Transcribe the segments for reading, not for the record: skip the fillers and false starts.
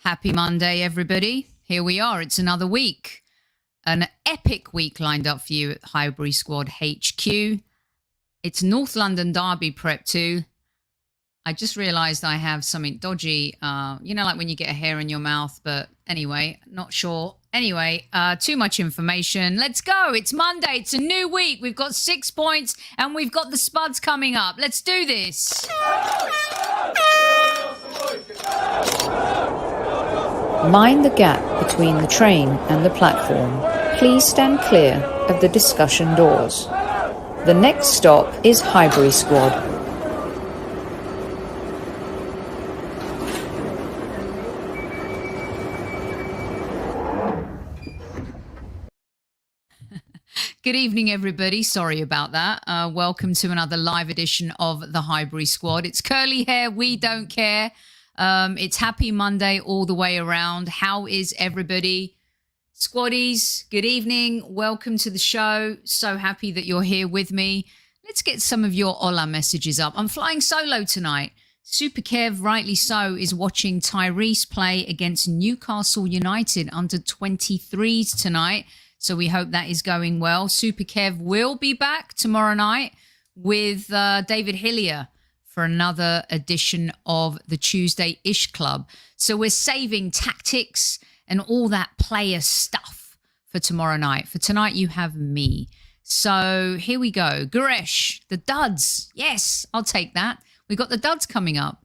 Happy Monday, everybody. Here we are. It's another week. An epic week lined up for you at Highbury Squad HQ. It's North London Derby prep too. I just realised I have something dodgy, like when you get a hair in your mouth, but anyway, not sure. Anyway, too much information. Let's go. It's Monday. It's a new week. We've got 6 points and we've got the spuds coming up. Let's do this. Mind the gap between the train and the platform. Please stand clear of the discussion doors. The next stop is Highbury Squad. Good evening, everybody. Sorry about that. Welcome to another live edition of the Highbury Squad. It's curly hair. We don't care. It's happy Monday all the way around. How is everybody? Squaddies, good evening. Welcome to the show. So happy that you're here with me. Let's get some of your hola messages up. I'm flying solo tonight. Super Kev, rightly so, is watching Tyrese play against Newcastle United under 23s tonight. So we hope that is going well. Super Kev will be back tomorrow night with David Hillier for another edition of the Tuesday-ish Club. So we're saving tactics and all that player stuff for tomorrow night. For tonight, you have me. So here we go. Guresh, the duds. Yes, I'll take that. We've got the duds coming up.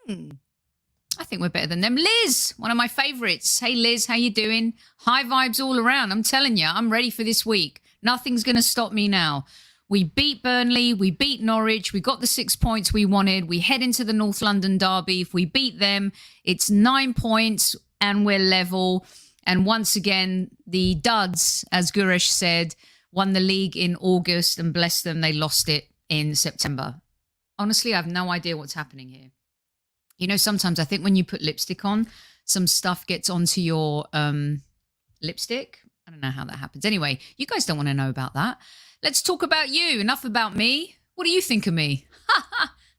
I think we're better than them. Liz, one of my favourites. Hey, Liz, how you doing? High vibes all around. I'm telling you, I'm ready for this week. Nothing's going to stop me now. We beat Burnley. We beat Norwich. We got the 6 points we wanted. We head into the North London Derby. If we beat them, it's 9 points and we're level. And once again, the duds, as Guresh said, won the league in August, and bless them, they lost it in September. Honestly, I have no idea what's happening here. You know, sometimes I think when you put lipstick on, some stuff gets onto your lipstick. I don't know how that happens. Anyway, you guys don't want to know about that. Let's talk about you. Enough about me. What do you think of me?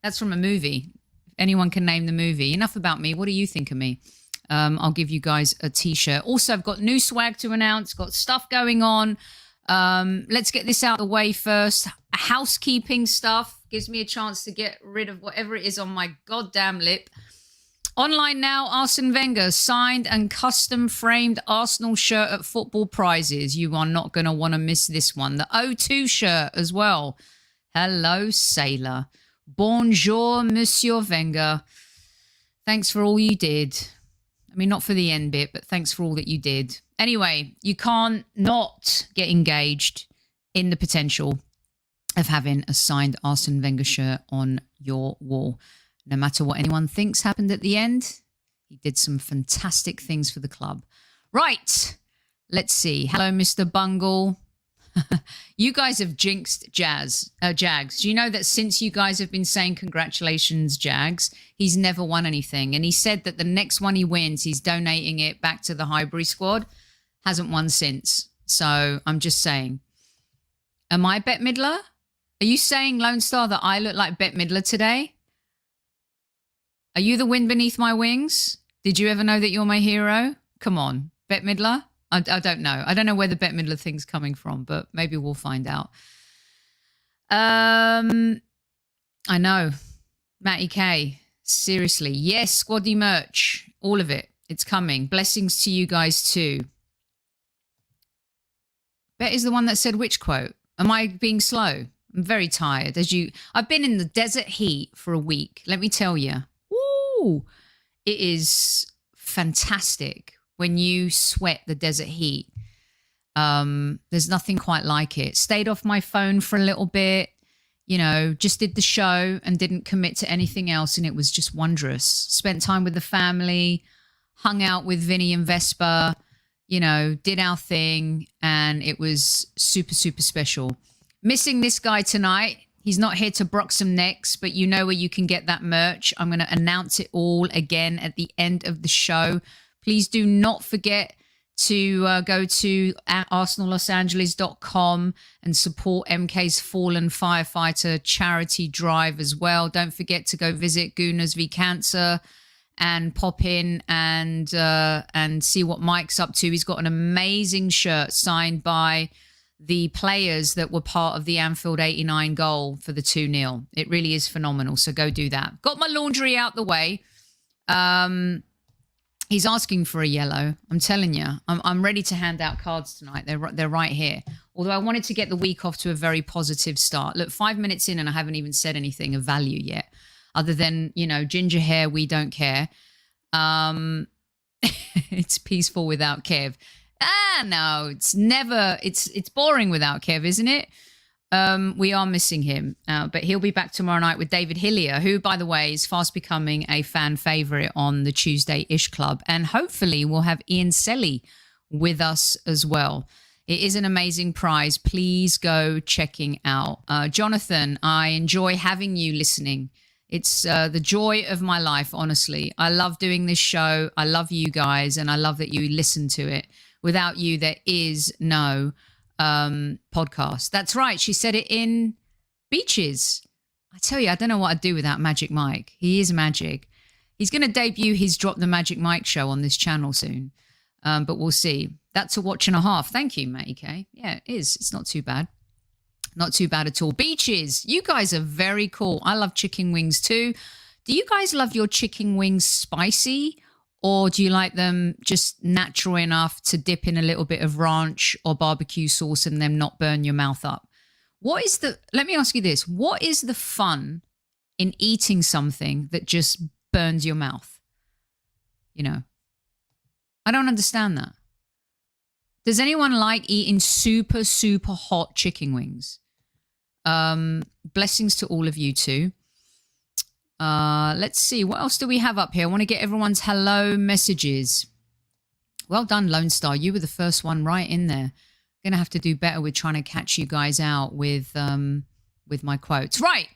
That's from a movie. If anyone can name the movie. Enough about me. What do you think of me? I'll give you guys a t-shirt. Also, I've got new swag to announce. Got stuff going on. Let's get this out of the way first. Housekeeping stuff gives me a chance to get rid of whatever it is on my goddamn lip. Online now, Arsene Wenger signed and custom framed Arsenal shirt at football prizes. You are not going to want to miss this one. The O2 shirt as well. Hello, sailor. Bonjour, Monsieur Wenger. Thanks for all you did. I mean, not for the end bit, but thanks for all that you did. Anyway, you can't not get engaged in the potential of having a signed Arsene Wenger shirt on your wall. No matter what anyone thinks happened at the end, he did some fantastic things for the club. Right, let's see. Hello, Mr. Bungle. You guys have jinxed Jags. Do you know that since you guys have been saying congratulations, Jags, he's never won anything? And he said that the next one he wins, he's donating it back to the Highbury Squad. Hasn't won since. So I'm just saying. Am I Bette Midler? Are you saying, Lone Star, that I look like Bette Midler today? Are you the wind beneath my wings? Did you ever know that you're my hero? Come on, Bette Midler? I don't know. I don't know where the Bette Midler thing's coming from, but maybe we'll find out. I know. Matty K. Seriously. Yes, Squaddy merch. All of it. It's coming. Blessings to you guys too. Bet is the one that said which quote? Am I being slow? I'm very tired. I've been in the desert heat for a week. Let me tell you. Woo! It is fantastic when you sweat the desert heat. There's nothing quite like it. Stayed off my phone for a little bit, just did the show and didn't commit to anything else. And it was just wondrous. Spent time with the family, hung out with Vinny and Vespa, did our thing. And it was super, super special. Missing this guy tonight. He's not here to brock some necks, but you know where you can get that merch. I'm going to announce it all again at the end of the show. Please do not forget to go to arsenallosangeles.com and support MK's Fallen Firefighter charity drive as well. Don't forget to go visit Gooners v Cancer and pop in and see what Mike's up to. He's got an amazing shirt signed by the players that were part of the Anfield 89 goal for the 2-0. It really is phenomenal. So go do that. Got my laundry out the way. He's asking for a yellow. I'm telling you, I'm ready to hand out cards tonight. They're right here. Although I wanted to get the week off to a very positive start. Look, 5 minutes in and I haven't even said anything of value yet, other than, you know, ginger hair, we don't care. It's peaceful without Kev. No, it's never. It's boring without Kev, isn't it? We are missing him, but he'll be back tomorrow night with David Hillier, who, by the way, is fast becoming a fan favorite on the Tuesday-ish Club. And hopefully we'll have Ian Selly with us as well. It is an amazing prize. Please go checking out. Jonathan, I enjoy having you listening. It's the joy of my life, honestly. I love doing this show. I love you guys, and I love that you listen to it. Without you, there is no podcast. That's right. She said it in Beaches. I tell you, I don't know what I'd do without Magic Mike. He is magic. He's going to debut his Drop the Magic Mike show on this channel soon. But we'll see. That's a watch and a half. Thank you, Matty K. Yeah, it is. It's not too bad. Not too bad at all. Beaches, you guys are very cool. I love chicken wings too. Do you guys love your chicken wings spicy? Or do you like them just natural enough to dip in a little bit of ranch or barbecue sauce and then not burn your mouth up? Let me ask you this. What is the fun in eating something that just burns your mouth? You know, I don't understand that. Does anyone like eating super, super hot chicken wings? Blessings to all of you too. Let's see. What else do we have up here? I want to get everyone's hello messages. Well done, Lone Star. You were the first one right in there. Going to have to do better with trying to catch you guys out with my quotes. Right.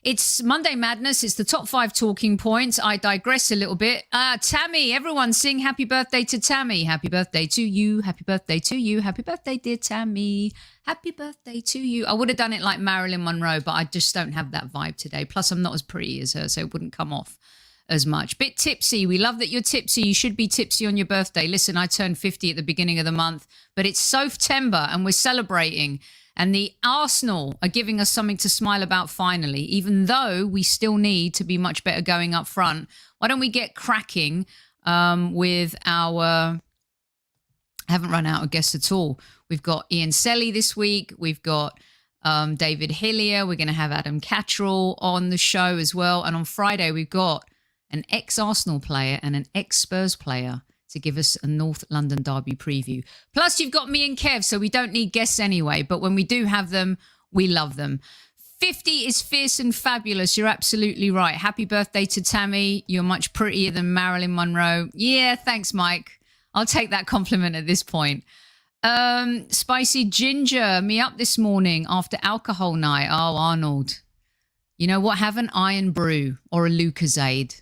It's Monday Madness. It's the top 5 talking points. I digress a little bit. Tammy, everyone sing happy birthday to Tammy. Happy birthday to you. Happy birthday to you. Happy birthday, dear Tammy. Happy birthday to you. I would have done it like Marilyn Monroe, but I just don't have that vibe today. Plus, I'm not as pretty as her, so it wouldn't come off as much. Bit tipsy. We love that you're tipsy. You should be tipsy on your birthday. Listen, I turned 50 at the beginning of the month, but it's September and we're celebrating. And the Arsenal are giving us something to smile about finally, even though we still need to be much better going up front. Why don't we get cracking with our... I haven't run out of guests at all. We've got Ian Selly this week. We've got David Hillier. We're going to have Adam Cattrall on the show as well. And on Friday, we've got an ex-Arsenal player and an ex-Spurs player to give us a North London derby preview. Plus, you've got me and Kev, so we don't need guests anyway. But when we do have them, we love them. 50 is fierce and fabulous. You're absolutely right. Happy birthday to Tammy. You're much prettier than Marilyn Monroe. Yeah, thanks, Mike. I'll take that compliment at this point. Spicy Ginger, me up this morning after alcohol night. Oh, Arnold. You know what? Have an iron brew or a Lucozade.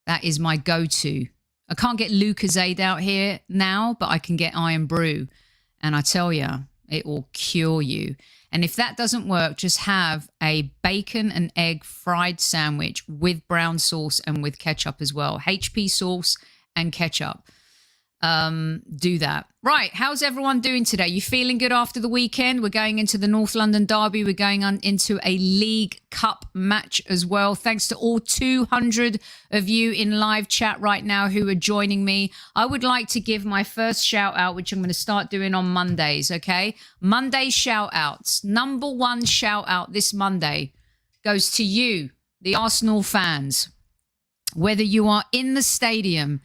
That is my go-to. I can't get Lucozade out here now, but I can get iron brew. And I tell you, it will cure you. And if that doesn't work, just have a bacon and egg fried sandwich with brown sauce and with ketchup as well. HP sauce and ketchup. Do that. Right. How's everyone doing today? You feeling good after the weekend? We're going into the North London derby. We're going on into a League Cup match as well. Thanks to all 200 of you in live chat right now who are joining me. I would like to give my first shout out, which I'm going to start doing on Mondays. Okay. Monday shout outs. Number 1 shout out this Monday goes to you, the Arsenal fans, whether you are in the stadium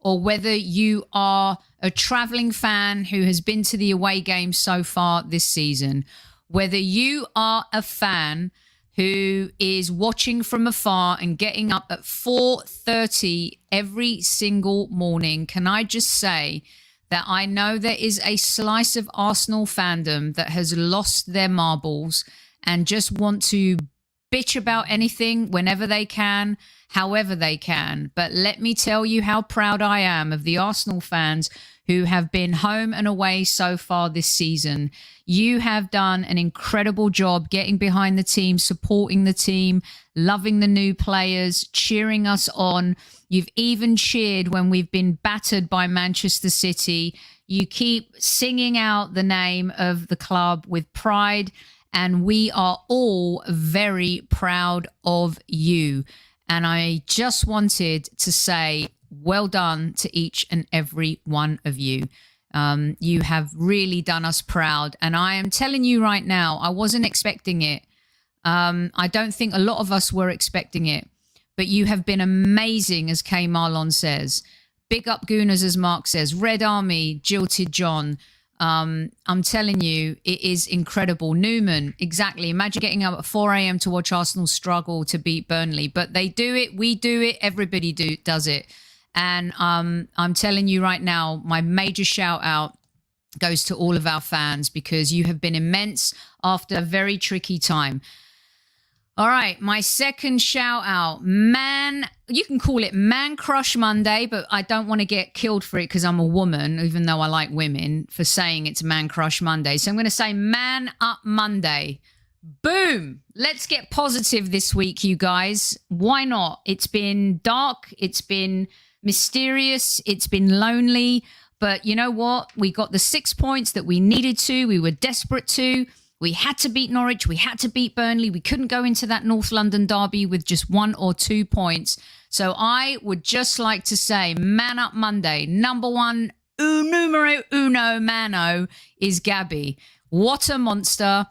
or whether you are a travelling fan who has been to the away game so far this season, whether you are a fan who is watching from afar and getting up at 4:30 every single morning, can I just say that I know there is a slice of Arsenal fandom that has lost their marbles and just want to bitch about anything whenever they can, however they can. But let me tell you how proud I am of the Arsenal fans who have been home and away so far this season. You have done an incredible job getting behind the team, supporting the team, loving the new players, cheering us on. You've even cheered when we've been battered by Manchester City. You keep singing out the name of the club with pride, and we are all very proud of you. And I just wanted to say well done to each and every one of you. You have really done us proud. And I am telling you right now, I wasn't expecting it. I don't think a lot of us were expecting it. But you have been amazing, as K Marlon says. Big up Gooners, as Mark says. Red Army, Jilted John. I'm telling you, it is incredible. Newman, exactly. Imagine getting up at 4 a.m. to watch Arsenal struggle to beat Burnley. But they do it, we do it, everybody does it. And I'm telling you right now, my major shout out goes to all of our fans because you have been immense after a very tricky time. All right, my second shout out, man, you can call it Man Crush Monday, but I don't want to get killed for it because I'm a woman, even though I like women, for saying it's Man Crush Monday. So I'm going to say Man Up Monday. Boom. Let's get positive this week, you guys. Why not? It's been dark. It's been mysterious. It's been lonely. But you know what? We got the 6 points that we needed to. We were desperate to. We had to beat Norwich. We had to beat Burnley. We couldn't go into that North London derby with just 1 or 2 points. So I would just like to say, Man Up Monday, number one, numero uno mano is Gabby. What a monster.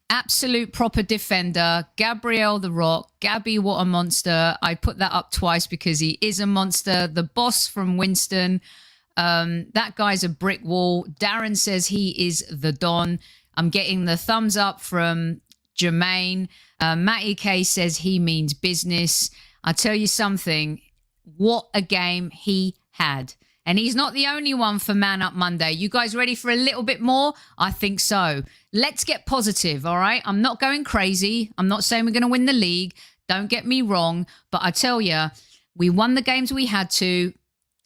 Absolute proper defender. Gabriel the Rock. Gabby, what a monster. I put that up twice because he is a monster. The boss from Winston. That guy's a brick wall. Darren says he is the Don. I'm getting the thumbs up from Jermaine. Matty K says he means business. I'll tell you something. What a game he had. And he's not the only one for Man Up Monday. You guys ready for a little bit more? I think so. Let's get positive, all right? I'm not going crazy. I'm not saying we're going to win the league. Don't get me wrong. But I tell you, we won the games we had to.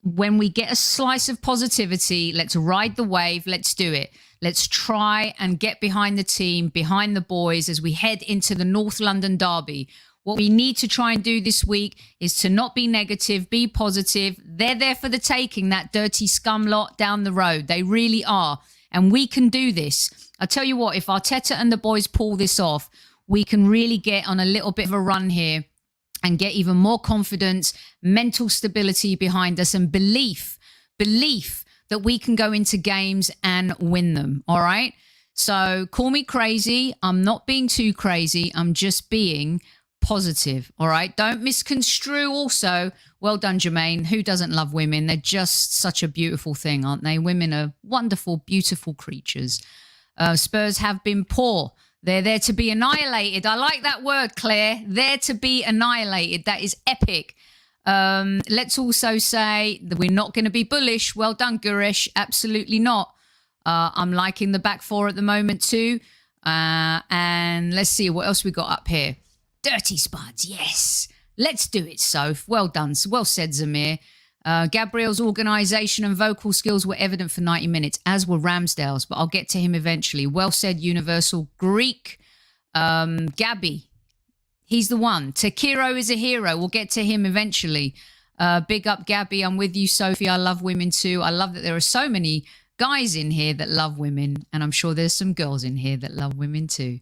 When we get a slice of positivity, let's ride the wave. Let's do it. Let's try and get behind the team, behind the boys as we head into the North London derby. What we need to try and do this week is to not be negative, be positive. They're there for the taking, that dirty scum lot down the road. They really are. And we can do this. I'll tell you what, if Arteta and the boys pull this off, we can really get on a little bit of a run here and get even more confidence, mental stability behind us, and belief that we can go into games and win them, all right? So call me crazy. I'm not being too crazy. I'm just being positive, all right? Don't misconstrue also. Well done, Jermaine. Who doesn't love women? They're just such a beautiful thing, aren't they? Women are wonderful, beautiful creatures. Spurs have been poor. They're there to be annihilated. I like that word, Claire. There to be annihilated. That is epic. Let's also say that we're not going to be bullish. Well done, Guresh. Absolutely not. I'm liking the back four at the moment too. And let's see what else we got up here. Dirty Spuds. Yes. Let's do it, Soph. Well done. Well said, Zamir. Gabriel's organisation and vocal skills were evident for 90 minutes, as were Ramsdale's, but I'll get to him eventually. Well said, Universal Greek. Gabby, he's the one. Takiro is a hero. We'll get to him eventually. Big up, Gabby. I'm with you, Sophie. I love women too. I love that there are so many guys in here that love women, and I'm sure there's some girls in here that love women too.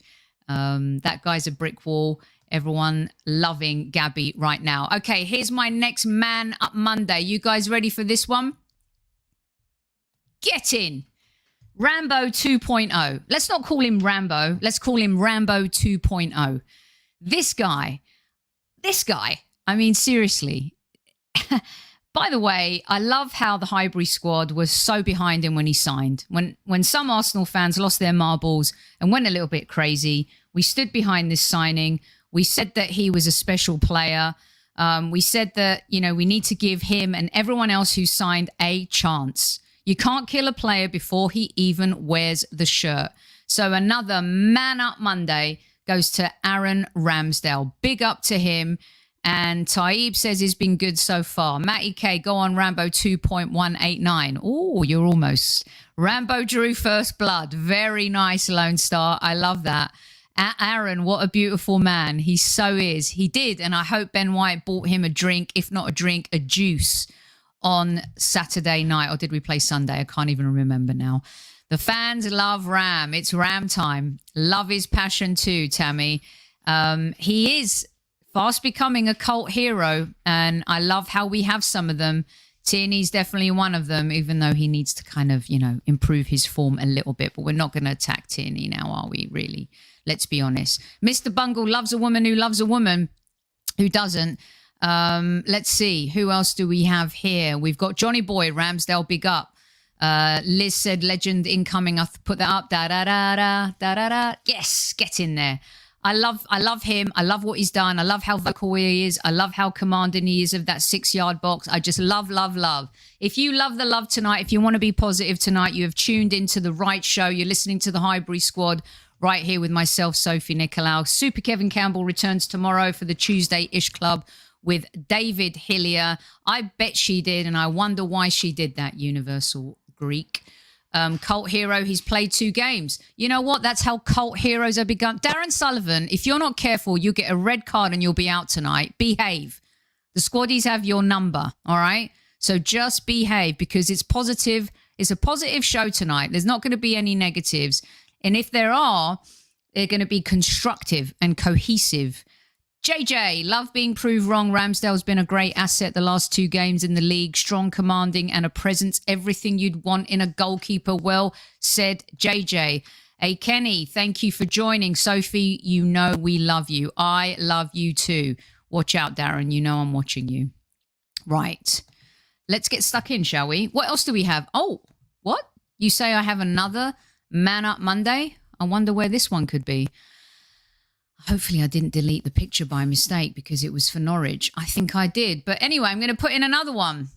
That guy's a brick wall. Everyone loving Gabby right now. Okay, here's my next Man Up Monday. You guys ready for this one? Get in. Rambo 2.0. Let's not call him Rambo. Let's call him Rambo 2.0. This guy, I mean, seriously. By the way, I love how the Highbury squad was so behind him when he signed. When some Arsenal fans lost their marbles and went a little bit crazy, we stood behind this signing. We said that he was a special player. We said that, you know, we need to give him and everyone else who signed a chance. You can't kill a player before he even wears the shirt. So another Man Up Monday goes to Aaron Ramsdale. Big up to him. And Taib says he's been good so far. Matty K, go on Rambo 2.189. Oh, you're almost. Rambo drew first blood. Very nice, Lone Star. I love that. Aaron, what a beautiful man. He so is. He did. And I hope Ben White bought him a drink, if not a drink, a juice on Saturday night. Or did we play Sunday? I can't even remember now. The fans love Ram. It's Ram time. Love his passion too, Tammy. He is fast becoming a cult hero, and I love how we have some of them. Tierney's definitely one of them, even though he needs to kind of, improve his form a little bit. But we're not going to attack Tierney now, are we, really? Let's be honest. Mr. Bungle loves a woman who loves a woman who doesn't. Let's see. Who else do we have here? We've got Johnny Boy, Ramsdale, big up. Liz said, legend incoming. I put that up. Da-da-da-da, da-da-da. Yes, get in there. I love him. I love what he's done. I love how vocal he is. I love how commanding he is of that 6-yard box. I just love. If you love the love tonight, if you want to be positive tonight, you have tuned into the right show. You're listening to the Highbury Squad right here with myself, Sophie Nicolaou. Super Kevin Campbell returns tomorrow for the Tuesday-ish Club with David Hillier. I bet she did, and I wonder why she did that, Universal Greek. Cult hero, he's played 2 games. You know what? That's how cult heroes are begun. Darren Sullivan, if you're not careful, you'll get a red card and you'll be out tonight. Behave. The squaddies have your number, all right? So just behave, because it's positive. It's a positive show tonight. There's not going to be any negatives. And if there are, they're going to be constructive and cohesive. JJ, love being proved wrong. Ramsdale's been a great asset the last 2 games in the league. Strong, commanding, and a presence. Everything you'd want in a goalkeeper. Well said, JJ. Hey, Kenny, thank you for joining. Sophie, you know we love you. I love you too. Watch out, Darren. You know I'm watching you. Right. Let's get stuck in, shall we? What else do we have? Oh, what? You say I have another Man Up Monday? I wonder where this one could be. Hopefully I didn't delete the picture by mistake because it was for Norwich. I think I did. But anyway, I'm going to put in another one.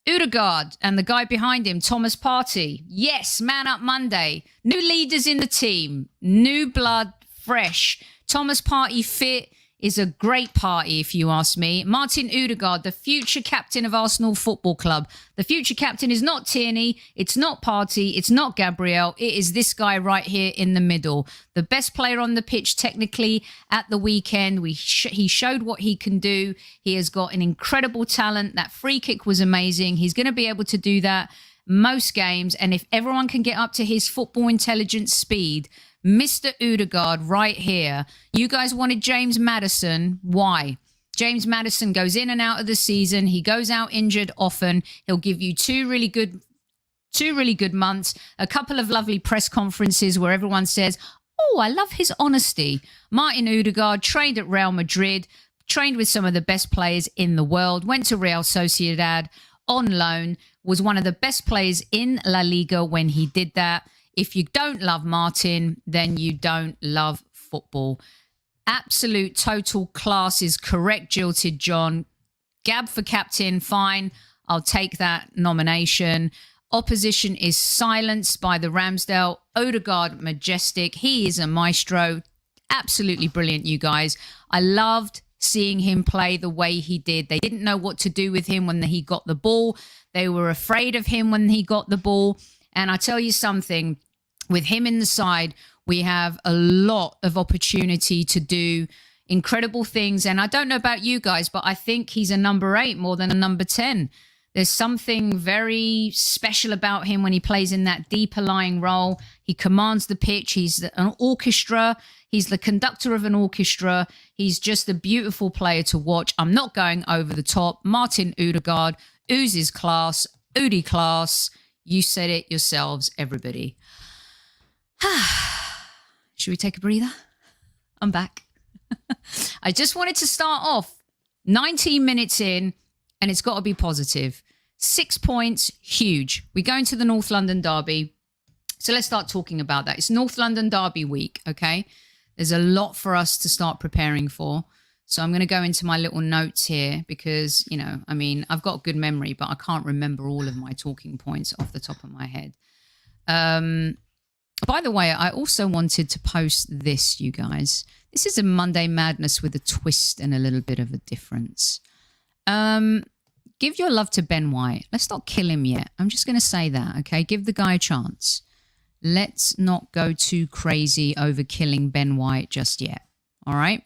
Odegaard and the guy behind him, Thomas Partey. Yes, Man Up Monday. New leaders in the team. New blood, fresh. Thomas Partey fit is a great party, if you ask me. Martin Odegaard, the future captain of Arsenal Football Club. The future captain is not Tierney, it's not Partey, it's not Gabriel. It is this guy right here in the middle. The best player on the pitch technically at the weekend. He showed what he can do. He has got an incredible talent. That free kick was amazing. He's going to be able to do that most games. And if everyone can get up to his football intelligence speed, Mr. Odegaard right here. You guys wanted James Maddison. Why? James Maddison goes in and out of the season. He goes out injured often. He'll give you two really good months, a couple of lovely press conferences where everyone says, oh, I love his honesty. Martin Odegaard trained at Real Madrid, trained with some of the best players in the world, went to Real Sociedad on loan, was one of the best players in La Liga when he did that. If you don't love Martin, then you don't love football. Absolute total class is correct, Jilted John. Gab for captain, fine. I'll take that nomination. Opposition is silenced by the Ramsdale. Odegaard, majestic. He is a maestro. Absolutely brilliant, you guys. I loved seeing him play the way he did. They didn't know what to do with him when he got the ball. They were afraid of him when he got the ball. And I tell you something, with him in the side, we have a lot of opportunity to do incredible things. And I don't know about you guys, but I think he's a number 8 more than a number 10. There's something very special about him when he plays in that deeper lying role. He commands the pitch. He's an orchestra. He's the conductor of an orchestra. He's just a beautiful player to watch. I'm not going over the top. Martin Odegaard oozes class. Udi class. You said it yourselves, everybody. Should we take a breather? I'm back. I just wanted to start off 19 minutes in, and it's got to be positive. 6 points, huge. We're going to the North London Derby. So let's start talking about that. It's North London Derby week, okay? There's a lot for us to start preparing for. So I'm going to go into my little notes here because, I've got good memory, but I can't remember all of my talking points off the top of my head. By the way, I also wanted to post this, you guys. This is a Monday Madness with a twist and a little bit of a difference. Give your love to Ben White. Let's not kill him yet. I'm just going to say that, okay? Give the guy a chance. Let's not go too crazy over killing Ben White just yet, all right?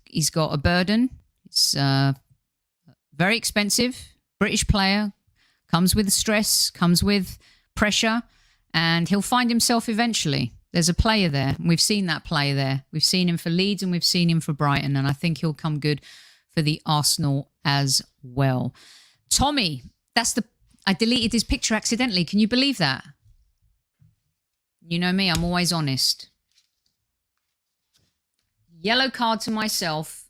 He's got a burden. It's very expensive. British player. Comes with stress, comes with pressure, and he'll find himself eventually. There's a player there. We've seen that player there. We've seen him for Leeds and we've seen him for Brighton, and I think he'll come good for the Arsenal as well. Tommy, I deleted his picture accidentally. Can you believe that? You know me, I'm always honest. Yellow card to myself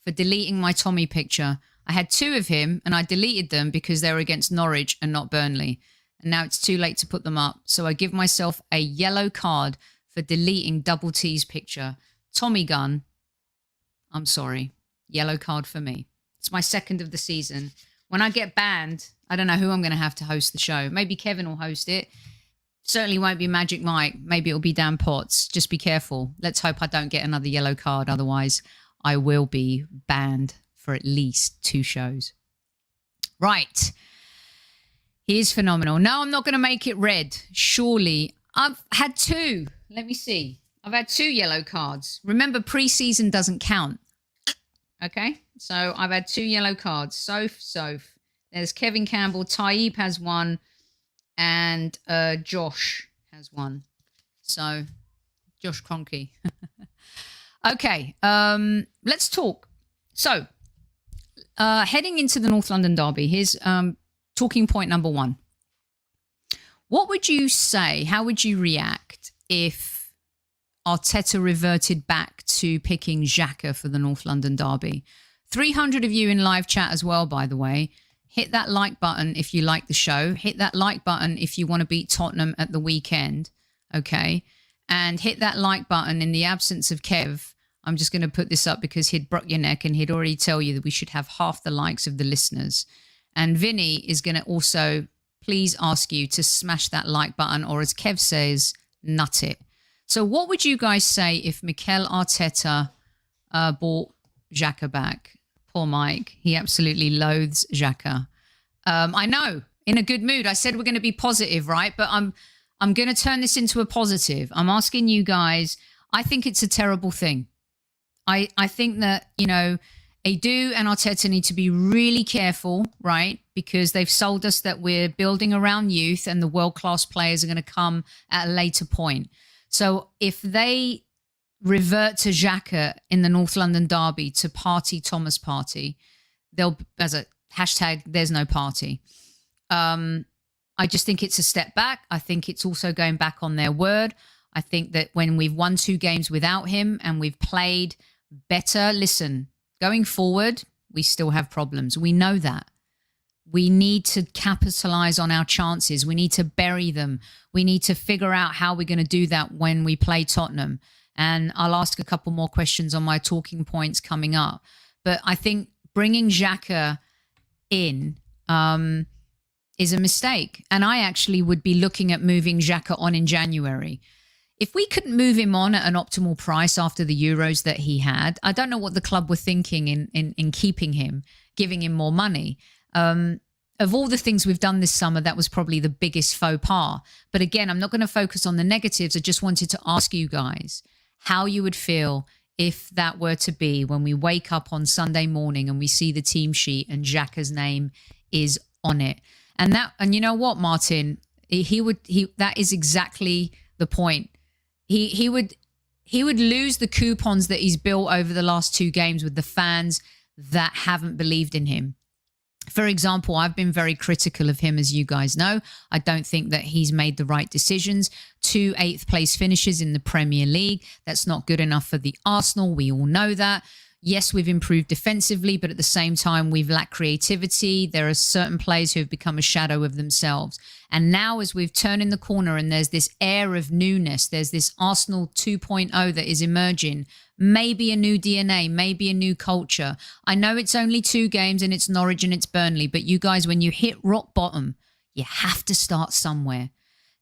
for deleting my Tommy picture. I had 2 of him and I deleted them because they were against Norwich and not Burnley. And now it's too late to put them up. So I give myself a yellow card for deleting Double T's picture. Tommy Gunn, I'm sorry. Yellow card for me. It's my 2nd of the season. When I get banned, I don't know who I'm going to have to host the show. Maybe Kevin will host it. Certainly won't be Magic Mike. Maybe it'll be Dan Potts. Just be careful. Let's hope I don't get another yellow card. Otherwise, I will be banned for at least 2 shows. Right. He is phenomenal. No, I'm not going to make it red. Surely. I've had 2. Let me see. I've had 2 yellow cards. Remember, pre-season doesn't count. Okay? So I've had 2 yellow cards. Soph. There's Kevin Campbell. Taib has 1. And Josh has 1. So, Josh Kroenke. Okay, let's talk. So, heading into the North London derby, here's talking point number 1. What would you say, how would you react if Arteta reverted back to picking Xhaka for the North London derby? 300 of you in live chat as well, by the way. Hit that like button if you like the show. Hit that like button if you want to beat Tottenham at the weekend, okay? And hit that like button in the absence of Kev. I'm just going to put this up because he'd broke your neck and he'd already tell you that we should have half the likes of the listeners. And Vinny is going to also please ask you to smash that like button, or as Kev says, nut it. So what would you guys say if Mikel Arteta brought Xhaka back? Poor Mike. He absolutely loathes Xhaka. I know, in a good mood. I said we're going to be positive, right? But I'm going to turn this into a positive. I'm asking you guys, I think it's a terrible thing. I think that, you know, Edu and Arteta need to be really careful, right? Because they've sold us that we're building around youth and the world-class players are going to come at a later point. So if they revert to Xhaka in the North London derby to party Thomas party, they'll, as a hashtag, there's no party. I just think it's a step back. I think it's also going back on their word. I think that when we've won 2 games without him and we've played better, listen, going forward, we still have problems. We know that. We need to capitalize on our chances. We need to bury them. We need to figure out how we're going to do that when we play Tottenham. And I'll ask a couple more questions on my talking points coming up. But I think bringing Xhaka in is a mistake. And I actually would be looking at moving Xhaka on in January. If we couldn't move him on at an optimal price after the Euros that he had, I don't know what the club were thinking in keeping him, giving him more money. Of all the things we've done this summer, that was probably the biggest faux pas. But again, I'm not going to focus on the negatives. I just wanted to ask you guys how you would feel if that were to be when we wake up on Sunday morning and we see the team sheet and Xhaka's name is on it. And you know what, Martin, that is exactly the point. He would lose the coupons that he's built over the last 2 games with the fans that haven't believed in him. For example, I've been very critical of him, as you guys know. I don't think that he's made the right decisions. 2 8th place finishes in the Premier League. That's not good enough for the Arsenal. We all know that. Yes, we've improved defensively, but at the same time, we've lacked creativity. There are certain players who have become a shadow of themselves. And now as we've turned in the corner and there's this air of newness, there's this Arsenal 2.0 that is emerging, maybe a new DNA, maybe a new culture. I know it's only 2 games and it's Norwich and it's Burnley, but you guys, when you hit rock bottom, you have to start somewhere.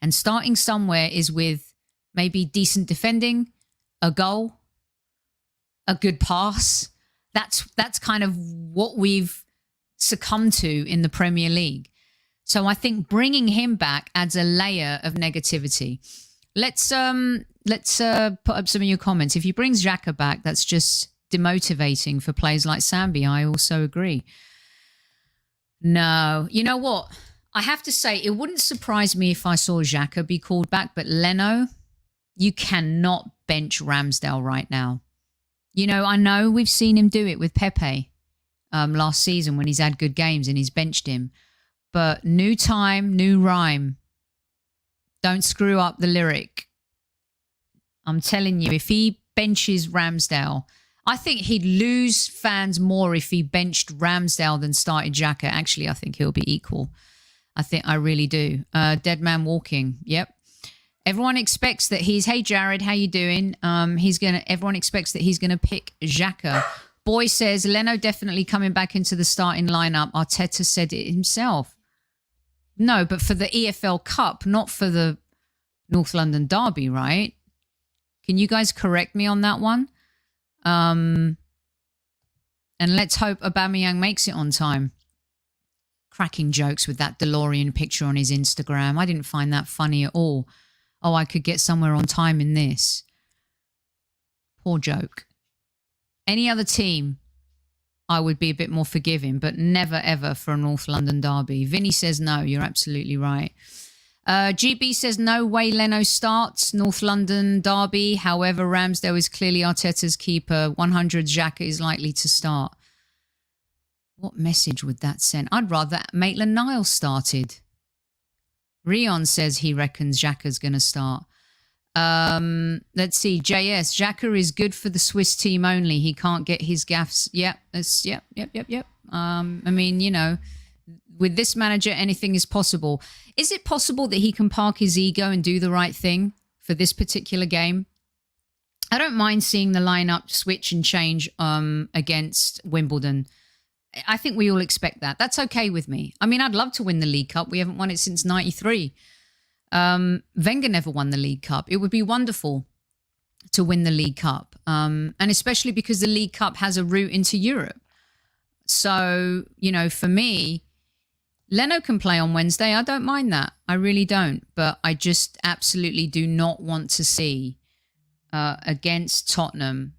And starting somewhere is with maybe decent defending, a goal, a good pass. That's kind of what we've succumbed to in the Premier League. So I think bringing him back adds a layer of negativity. Let's put up some of your comments. If he brings Xhaka back, that's just demotivating for players like Sambi. I also agree. No, you know what? I have to say, it wouldn't surprise me if I saw Xhaka be called back, but Leno, you cannot bench Ramsdale right now. You know, I know we've seen him do it with Pepe last season when he's had good games and he's benched him. But new time, new rhyme. Don't screw up the lyric. I'm telling you, if he benches Ramsdale, I think he'd lose fans more if he benched Ramsdale than started Xhaka. Actually, I think he'll be equal. I really do. Dead man walking. Yep. Everyone expects that hey Jared, how you doing? Everyone expects that he's gonna pick Xhaka. Boy says Leno definitely coming back into the starting lineup. Arteta said it himself. No, but for the EFL Cup, not for the North London Derby, right? Can you guys correct me on that one? And let's hope Aubameyang makes it on time. Cracking jokes with that DeLorean picture on his Instagram. I didn't find that funny at all. Oh, I could get somewhere on time in this. Poor joke. Any other team, I would be a bit more forgiving, but never, ever for a North London derby. Vinny says no. You're absolutely right. GB says no way Leno starts North London derby. However, Ramsdale is clearly Arteta's keeper. 100 Xhaka is likely to start. What message would that send? I'd rather Maitland-Niles started. Rion says he reckons Xhaka's going to start. Let's see. JS, Xhaka is good for the Swiss team only. He can't get his gaffes. Yep. I mean, you know, with this manager, anything is possible. Is it possible that he can park his ego and do the right thing for this particular game? I don't mind seeing the lineup switch and change against Wimbledon. I think we all expect that. That's okay with me. I mean, I'd love to win the League Cup. We haven't won it since 93. Wenger never won the League Cup. It would be wonderful to win the League Cup. And especially because the League Cup has a route into Europe. So, you know, for me, Leno can play on Wednesday. I don't mind that. I really don't. But I just absolutely do not want to see against Tottenham,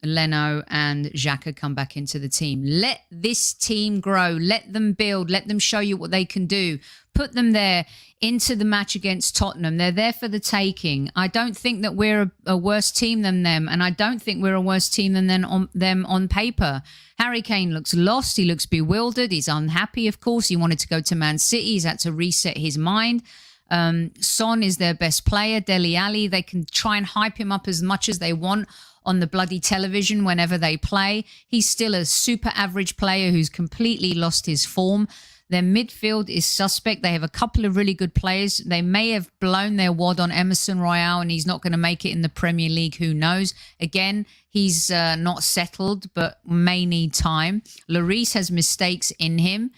Leno and Xhaka come back into the team. Let this team grow. Let them build. Let them show you what they can do. Put them there into the match against Tottenham. They're there for the taking. I don't think that we're a worse team than them, and I don't think we're a worse team than them on paper. Harry Kane looks lost. He looks bewildered. He's unhappy, of course. He wanted to go to Man City. He's had to reset his mind. Son is their best player. Dele Alli, they can try and hype him up as much as they want on the bloody television whenever they play. He's still a super average player who's completely lost his form. Their midfield is suspect. They have a couple of really good players. They may have blown their wad on Emerson Royale and he's not going to make it in the Premier League. Who knows? Again, he's not settled but may need time. Lloris has mistakes in him.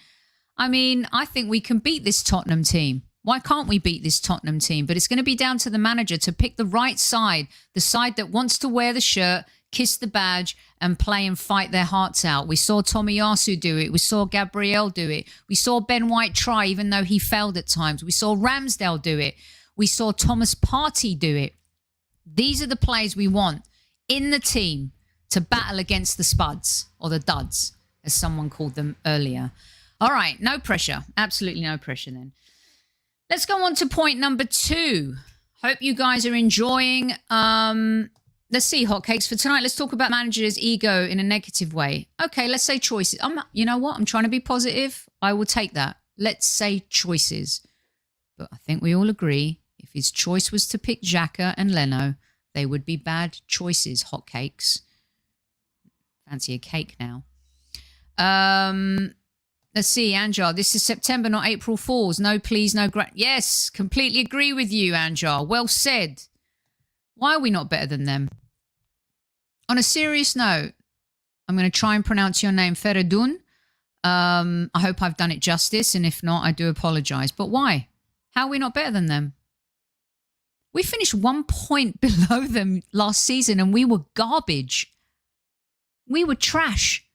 I mean, I think we can beat this Tottenham team. Why can't we beat this Tottenham team? But it's going to be down to the manager to pick the right side, the side that wants to wear the shirt, kiss the badge and play and fight their hearts out. We saw Tomiyasu do it. We saw Gabriel do it. We saw Ben White try, even though he failed at times. We saw Ramsdale do it. We saw Thomas Partey do it. These are the players we want in the team to battle against the Spuds, or the Duds, as someone called them earlier. All right, no pressure. Absolutely no pressure then. Let's go on to point number 2. Hope you guys are enjoying. Let's see, hotcakes for tonight. Let's talk about managers' ego in a negative way. Okay, let's say choices. You know what? I'm trying to be positive. I will take that. Let's say choices. But I think we all agree if his choice was to pick Xhaka and Leno, they would be bad choices, hotcakes. Fancy a cake now. Let's see, Anjar. This is September, not April Fools. No, please, no. Yes, completely agree with you, Anjar. Well said. Why are we not better than them? On a serious note, I'm going to try and pronounce your name, Feridun. I hope I've done it justice, and if not, I do apologise. But why? How are we not better than them? We finished 1 point below them last season and we were garbage. We were trash.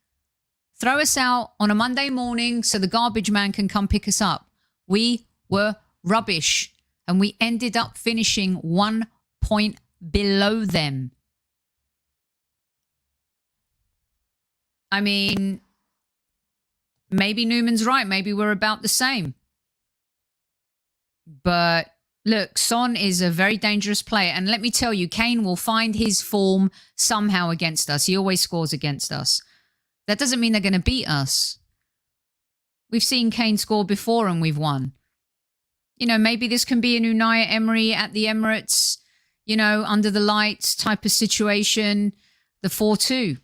Throw us out on a Monday morning so the garbage man can come pick us up. We were rubbish and we ended up finishing 1 point below them. I mean, maybe Newman's right. Maybe we're about the same. But look, Son is a very dangerous player. And let me tell you, Kane will find his form somehow against us. He always scores against us. That doesn't mean they're going to beat us. We've seen Kane score before and we've won. You know, maybe this can be an Unai Emery at the Emirates, you know, under the lights type of situation. The 4-2.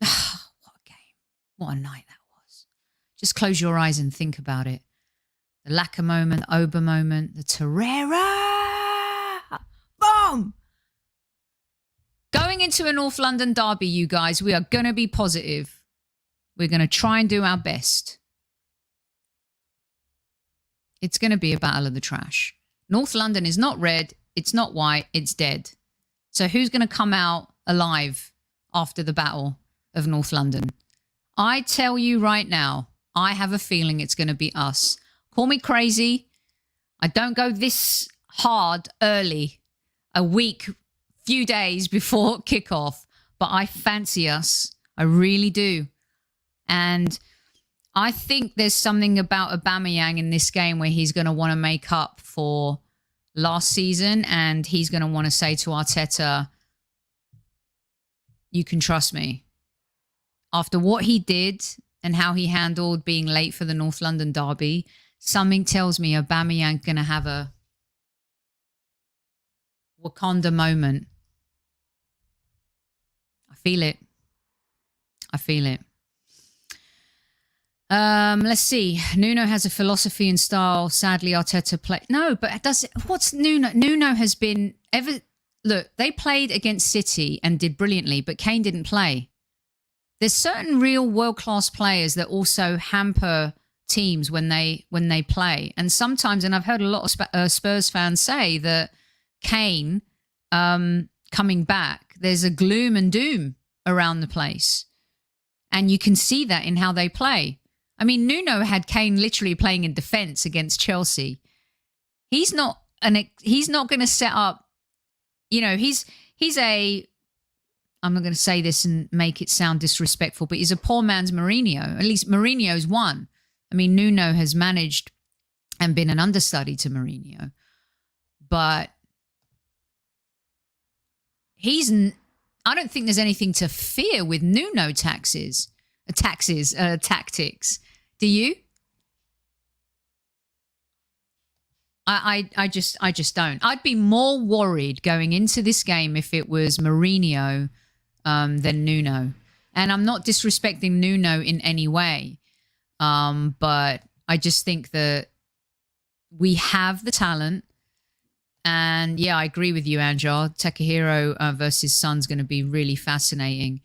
What a game. What a night that was. Just close your eyes and think about it. The Laka moment, the Oba moment, the Torreira. Boom! Going into a North London derby, you guys, we are going to be positive. We're going to try and do our best. It's going to be a battle of the trash. North London is not red, it's not white, it's dead. So who's going to come out alive after the battle of North London? I tell you right now, I have a feeling it's going to be us. Call me crazy. I don't go this hard early, a week, few days before kickoff, but I fancy us. I really do. And I think there's something about Aubameyang in this game where he's going to want to make up for last season and he's going to want to say to Arteta, you can trust me. After what he did and how he handled being late for the North London derby, something tells me Aubameyang's going to have a Wakanda moment. I feel it. I feel it. Let's see. Nuno has a philosophy and style. Sadly, Arteta play. No, but does it? What's Nuno? Nuno has been ever. Look, they played against City and did brilliantly, but Kane didn't play. There's certain real world-class players that also hamper teams when they play, and sometimes, and I've heard a lot of Spurs fans say that Kane coming back, there's a gloom and doom around the place, and you can see that in how they play. I mean, Nuno had Kane literally playing in defence against Chelsea. He's not going to set up, you know, he's a, I'm not going to say this and make it sound disrespectful, but he's a poor man's Mourinho. At least Mourinho's won. I mean, Nuno has managed and been an understudy to Mourinho. But I don't think there's anything to fear with Nuno tactics. Do you? I just don't. I'd be more worried going into this game if it was Mourinho than Nuno. And I'm not disrespecting Nuno in any way. But I just think that we have the talent. And yeah, I agree with you, Anjar. Takahiro versus Son's going to be really fascinating.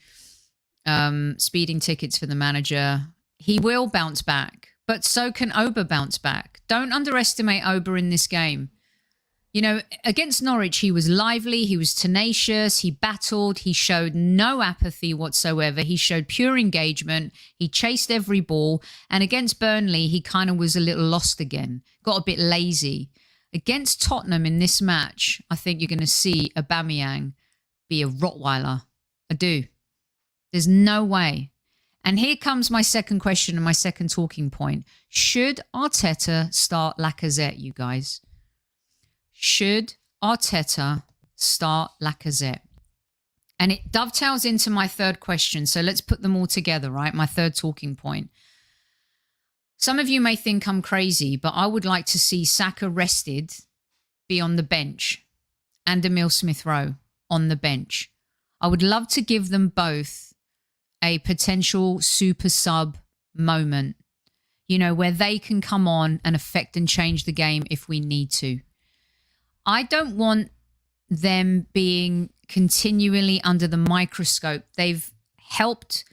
Speeding tickets for the manager. He will bounce back, but so can Oba bounce back. Don't underestimate Oba in this game. You know, against Norwich, he was lively, he was tenacious, he battled, he showed no apathy whatsoever. He showed pure engagement. He chased every ball. And against Burnley, he kind of was a little lost again, got a bit lazy. Against Tottenham in this match, I think you're going to see Aubameyang be a Rottweiler. I do. There's no way. And here comes my second question and my second talking point. Should Arteta start Lacazette, you guys? Should Arteta start Lacazette? And it dovetails into my third question. So let's put them all together, right? My third talking point. Some of you may think I'm crazy, but I would like to see Saka rested, be on the bench, and Emile Smith-Rowe on the bench. I would love to give them both a potential super sub moment, you know, where they can come on and affect and change the game if we need to. I don't want them being continually under the microscope. They've helped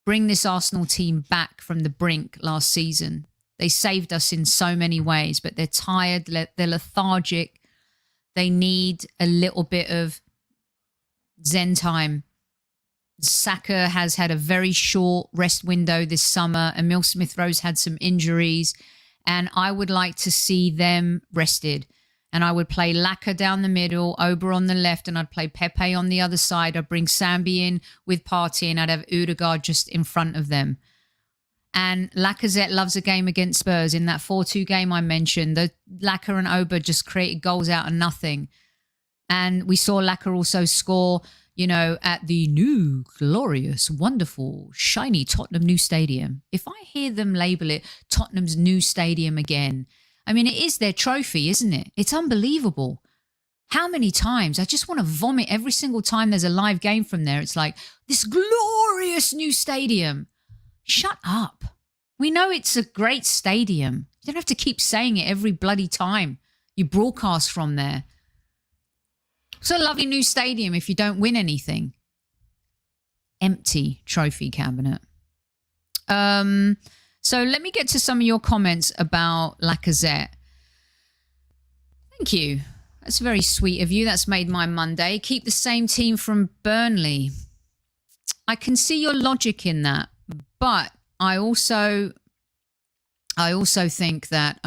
bring this Arsenal team back from the brink last season. They saved us in so many ways, but they're tired, they're lethargic. They need a little bit of zen time. Saka has had a very short rest window this summer. Emile Smith-Rowe's had some injuries, and I would like to see them rested. And I would play Laka down the middle, Oba on the left, and I'd play Pepe on the other side. I'd bring Sambi in with Partey, and I'd have Odegaard just in front of them. And Lacazette loves a game against Spurs. In that 4-2 game I mentioned, the Laka and Oba just created goals out of nothing. And we saw Laka also score, you know, at the new, glorious, wonderful, shiny Tottenham new stadium. If I hear them label it Tottenham's new stadium again, I mean, it is their trophy, isn't it? It's unbelievable. How many times? I just want to vomit every single time there's a live game from there. It's like, this glorious new stadium. Shut up. We know it's a great stadium. You don't have to keep saying it every bloody time you broadcast from there. It's a lovely new stadium if you don't win anything. Empty trophy cabinet. So let me get to some of your comments about Lacazette. Thank you. That's very sweet of you. That's made my Monday. Keep the same team from Burnley. I can see your logic in that, but I also think that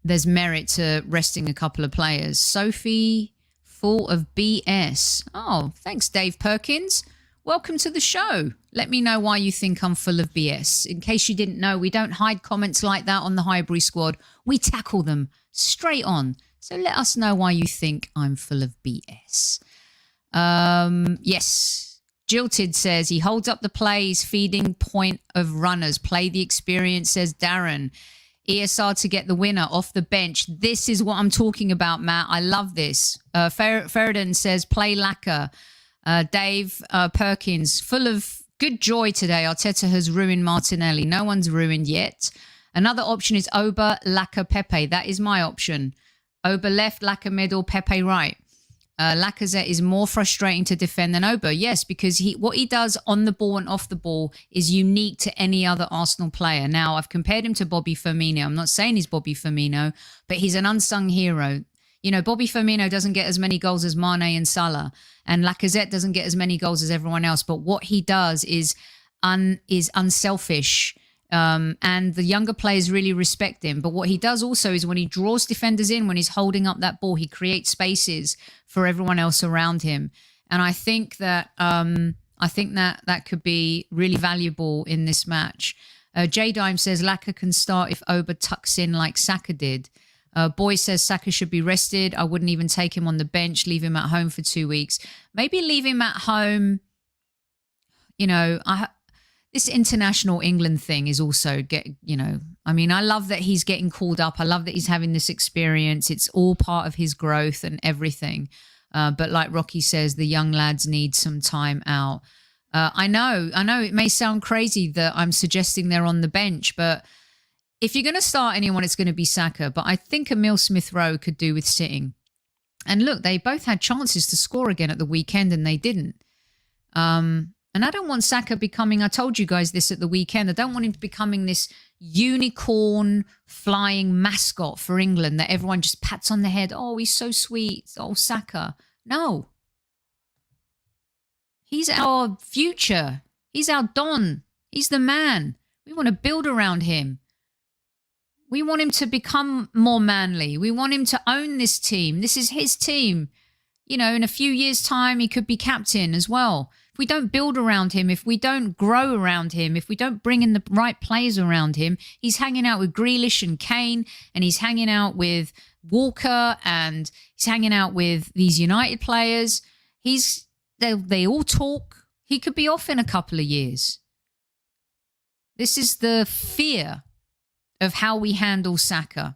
there's merit to resting a couple of players. Sophie, full of BS. Oh, thanks, Dave Perkins. Welcome to the show. Let me know why you think I'm full of BS. In case you didn't know, we don't hide comments like that on the Highbury squad. We tackle them straight on. So let us know why you think I'm full of BS. Yes. Jilted says he holds up the plays, feeding point of runners. Play the experience, says Darren. ESR to get the winner off the bench. This is what I'm talking about, Matt. I love this. Feridan says play Laka. Dave Perkins, full of good joy today. Arteta has ruined Martinelli. No one's ruined yet. Another option is Oba, Laka, Pepe. That is my option. Oba left, Laka middle, Pepe right. Lacazette is more frustrating to defend than Oba. Yes, because what he does on the ball and off the ball is unique to any other Arsenal player. Now, I've compared him to Bobby Firmino. I'm not saying he's Bobby Firmino, but he's an unsung hero. You know, Bobby Firmino doesn't get as many goals as Mane and Salah, and Lacazette doesn't get as many goals as everyone else. But what he does is unselfish. And the younger players really respect him. But what he does also is when he draws defenders in, when he's holding up that ball, he creates spaces for everyone else around him. And I think that that could be really valuable in this match. J-Dime says Laka can start if Oba tucks in like Saka did. Boy says Saka should be rested. I wouldn't even take him on the bench, leave him at home for 2 weeks. Maybe leave him at home. You know, this international England thing is also I love that he's getting called up. I love that he's having this experience. It's all part of his growth and everything. But like Rocky says, the young lads need some time out. I know it may sound crazy that I'm suggesting they're on the bench, but if you're going to start anyone, it's going to be Saka. But I think Emile Smith-Rowe could do with sitting. And look, they both had chances to score again at the weekend and they didn't. And I don't want Saka becoming, I told you guys this at the weekend, I don't want him becoming this unicorn flying mascot for England that everyone just pats on the head. Oh, he's so sweet. Oh, Saka. No. He's our future. He's our Don. He's the man. We want to build around him. We want him to become more manly. We want him to own this team. This is his team. You know, in a few years' time, he could be captain as well. If we don't build around him, if we don't grow around him, if we don't bring in the right players around him, he's hanging out with Grealish and Kane, and he's hanging out with Walker, and he's hanging out with these United players. They all talk. He could be off in a couple of years. This is the fear of how we handle Saka.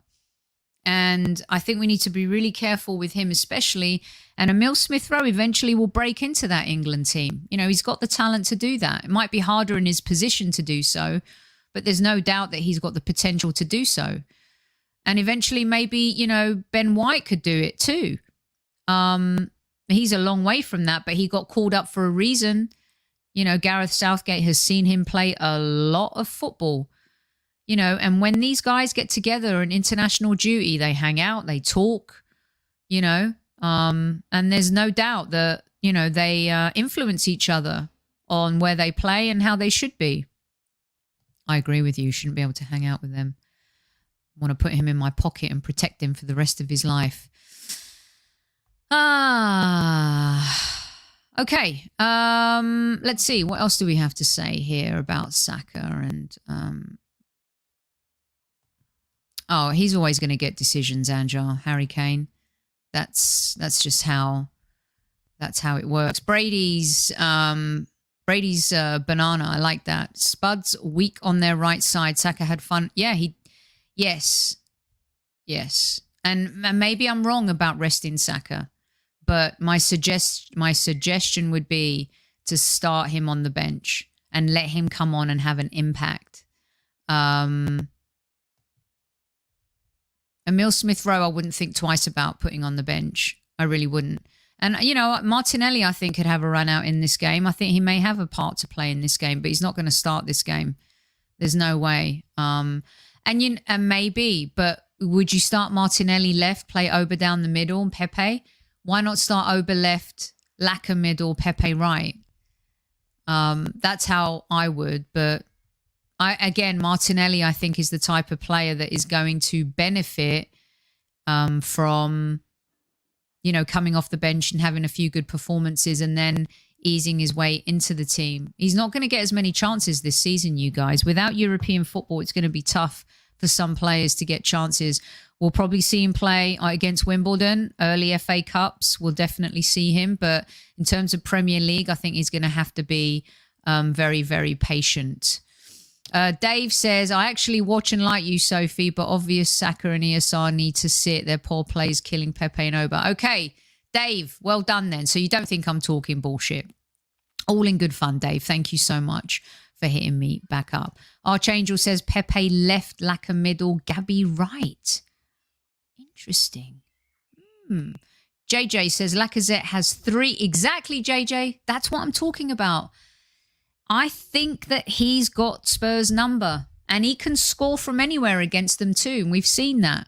And I think we need to be really careful with him especially. And Emile Smith-Rowe eventually will break into that England team. You know, he's got the talent to do that. It might be harder in his position to do so, but there's no doubt that he's got the potential to do so. And eventually maybe, you know, Ben White could do it too. He's a long way from that, but he got called up for a reason. You know, Gareth Southgate has seen him play a lot of football. and when these guys get together on international duty, they hang out, they talk, and there's no doubt that, they influence each other on where they play and how they should be. I agree with you. Shouldn't be able to hang out with them. I want to put him in my pocket and protect him for the rest of his life. Okay. Let's see. What else do we have to say here about Saka? And he's always going to get decisions, Anjar. Harry Kane. That's just how it works. Brady's banana. I like that. Spud's weak on their right side. Saka had fun. Yeah, yes. And maybe I'm wrong about resting Saka, but my suggestion would be to start him on the bench and let him come on and have an impact. Emile Smith-Rowe, I wouldn't think twice about putting on the bench. I really wouldn't. And, Martinelli, I think, could have a run out in this game. I think he may have a part to play in this game, but he's not going to start this game. There's no way. And maybe, but would you start Martinelli left, play Oba down the middle, and Pepe? Why not start Oba left, Laka middle, Pepe right? That's how I would. But Martinelli, I think, is the type of player that is going to benefit from, coming off the bench and having a few good performances and then easing his way into the team. He's not going to get as many chances this season, you guys. Without European football, it's going to be tough for some players to get chances. We'll probably see him play against Wimbledon, early FA Cups. We'll definitely see him. But in terms of Premier League, I think he's going to have to be very, very patient. Dave says, I actually watch and like you, Sophie, but obvious Saka and ESR need to sit. Their poor plays killing Pepe and Oba. Okay, Dave, well done then. So you don't think I'm talking bullshit. All in good fun, Dave. Thank you so much for hitting me back up. Archangel says Pepe left, Laka middle, Gabby right. Interesting. JJ says Lacazette has 3. Exactly, JJ. That's what I'm talking about. I think that he's got Spurs' number and he can score from anywhere against them too. And we've seen that.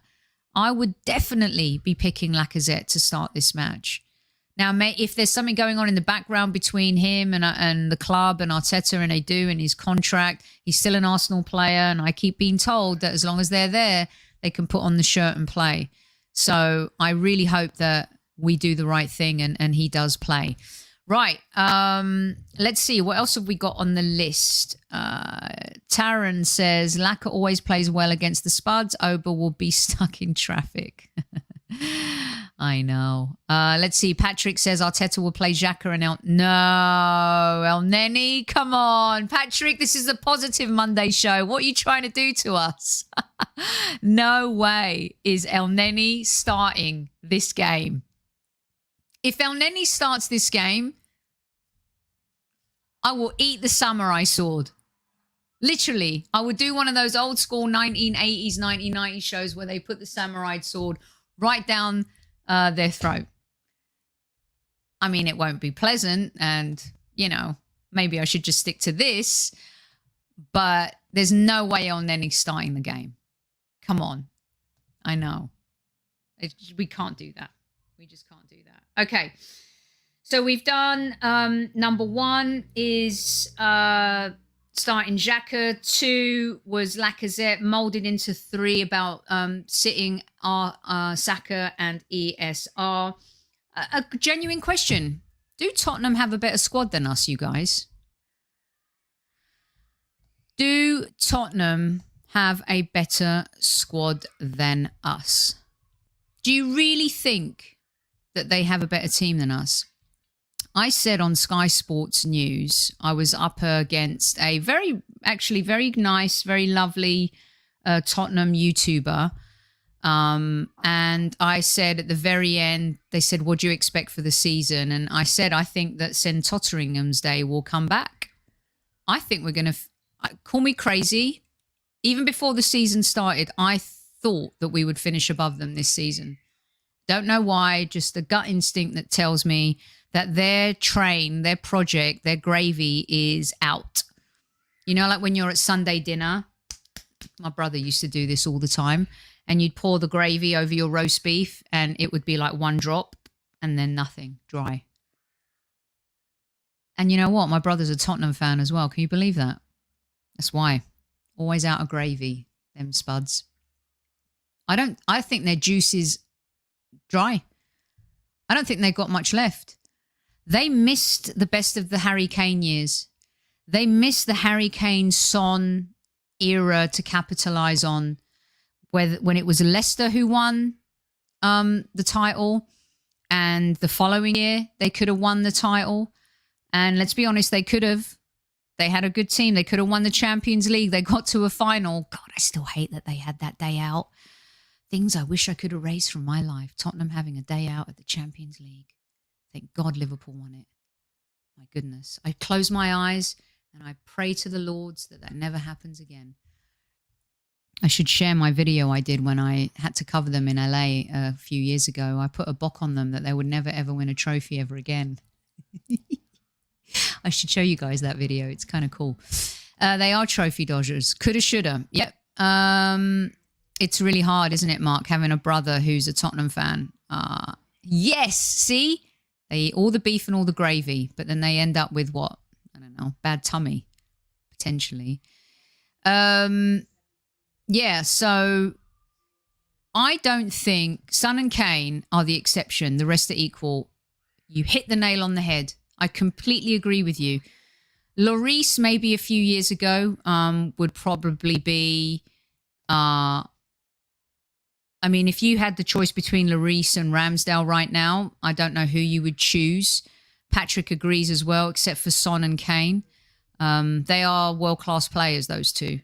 I would definitely be picking Lacazette to start this match. Now, if there's something going on in the background between him and the club and Arteta and Edu and his contract, he's still an Arsenal player. And I keep being told that as long as they're there, they can put on the shirt and play. So I really hope that we do the right thing and he does play. Right. Let's see. What else have we got on the list? Taran says, Laka always plays well against the Spuds. Oba will be stuck in traffic. I know. Let's see. Patrick says Arteta will play Xhaka and El Neni. Come on. Patrick, this is a Positive Monday show. What are you trying to do to us? No way is El Neni starting this game. If El Neni starts this game, I will eat the samurai sword. Literally, I would do one of those old school 1980s, 1990s shows where they put the samurai sword right down their throat. I mean, it won't be pleasant and, maybe I should just stick to this, but there's no way El Neni's starting the game. Come on. I know. We can't do that. We just can't do that. Okay, so we've done number 1 is starting Xhaka. 2 was Lacazette, molded into 3 about sitting Saka and ESR. A genuine question. Do Tottenham have a better squad than us, you guys? Do Tottenham have a better squad than us? Do you really think that they have a better team than us? I said on Sky Sports News, I was up against a very nice, very lovely Tottenham YouTuber. And I said at the very end, they said, what do you expect for the season? And I said, I think that St. Totteringham's Day will come back. I think we're going to, call me crazy. Even before the season started, I thought that we would finish above them this season. Don't know why, just the gut instinct that tells me that their train, their project, their gravy is out. Like when you're at Sunday dinner My brother used to do this all the time. And you'd pour the gravy over your roast beef and it would be like one drop and then nothing, dry. And you know what? My brother's a Tottenham fan as well. Can you believe that? That's why. Always out of gravy, them spuds. I think their juice is dry. I don't think they've got much left. They missed the best of the Harry Kane years. They missed the Harry Kane Son era to capitalise on, when it was Leicester who won the title, and the following year they could have won the title. And let's be honest, they could have. They had a good team. They could have won the Champions League. They got to a final. God, I still hate that they had that day out. Things I wish I could erase from my life. Tottenham having a day out at the Champions League. Thank God Liverpool won it. My goodness. I close my eyes and I pray to the Lords that never happens again. I should share my video I did when I had to cover them in LA a few years ago. I put a bock on them that they would never, ever win a trophy ever again. I should show you guys that video. It's kind of cool. They are trophy dodgers. Coulda, shoulda. Yep. It's really hard, isn't it, Mark, having a brother who's a Tottenham fan? Yes, see? They eat all the beef and all the gravy, but then they end up with what? I don't know, bad tummy, potentially. Yeah, so I don't think Son and Kane are the exception. The rest are equal. You hit the nail on the head. I completely agree with you. Lloris, maybe a few years ago, would probably be... I mean, if you had the choice between Lloris and Ramsdale right now, I don't know who you would choose. Patrick agrees as well, except for Son and Kane. They are world-class players, those two.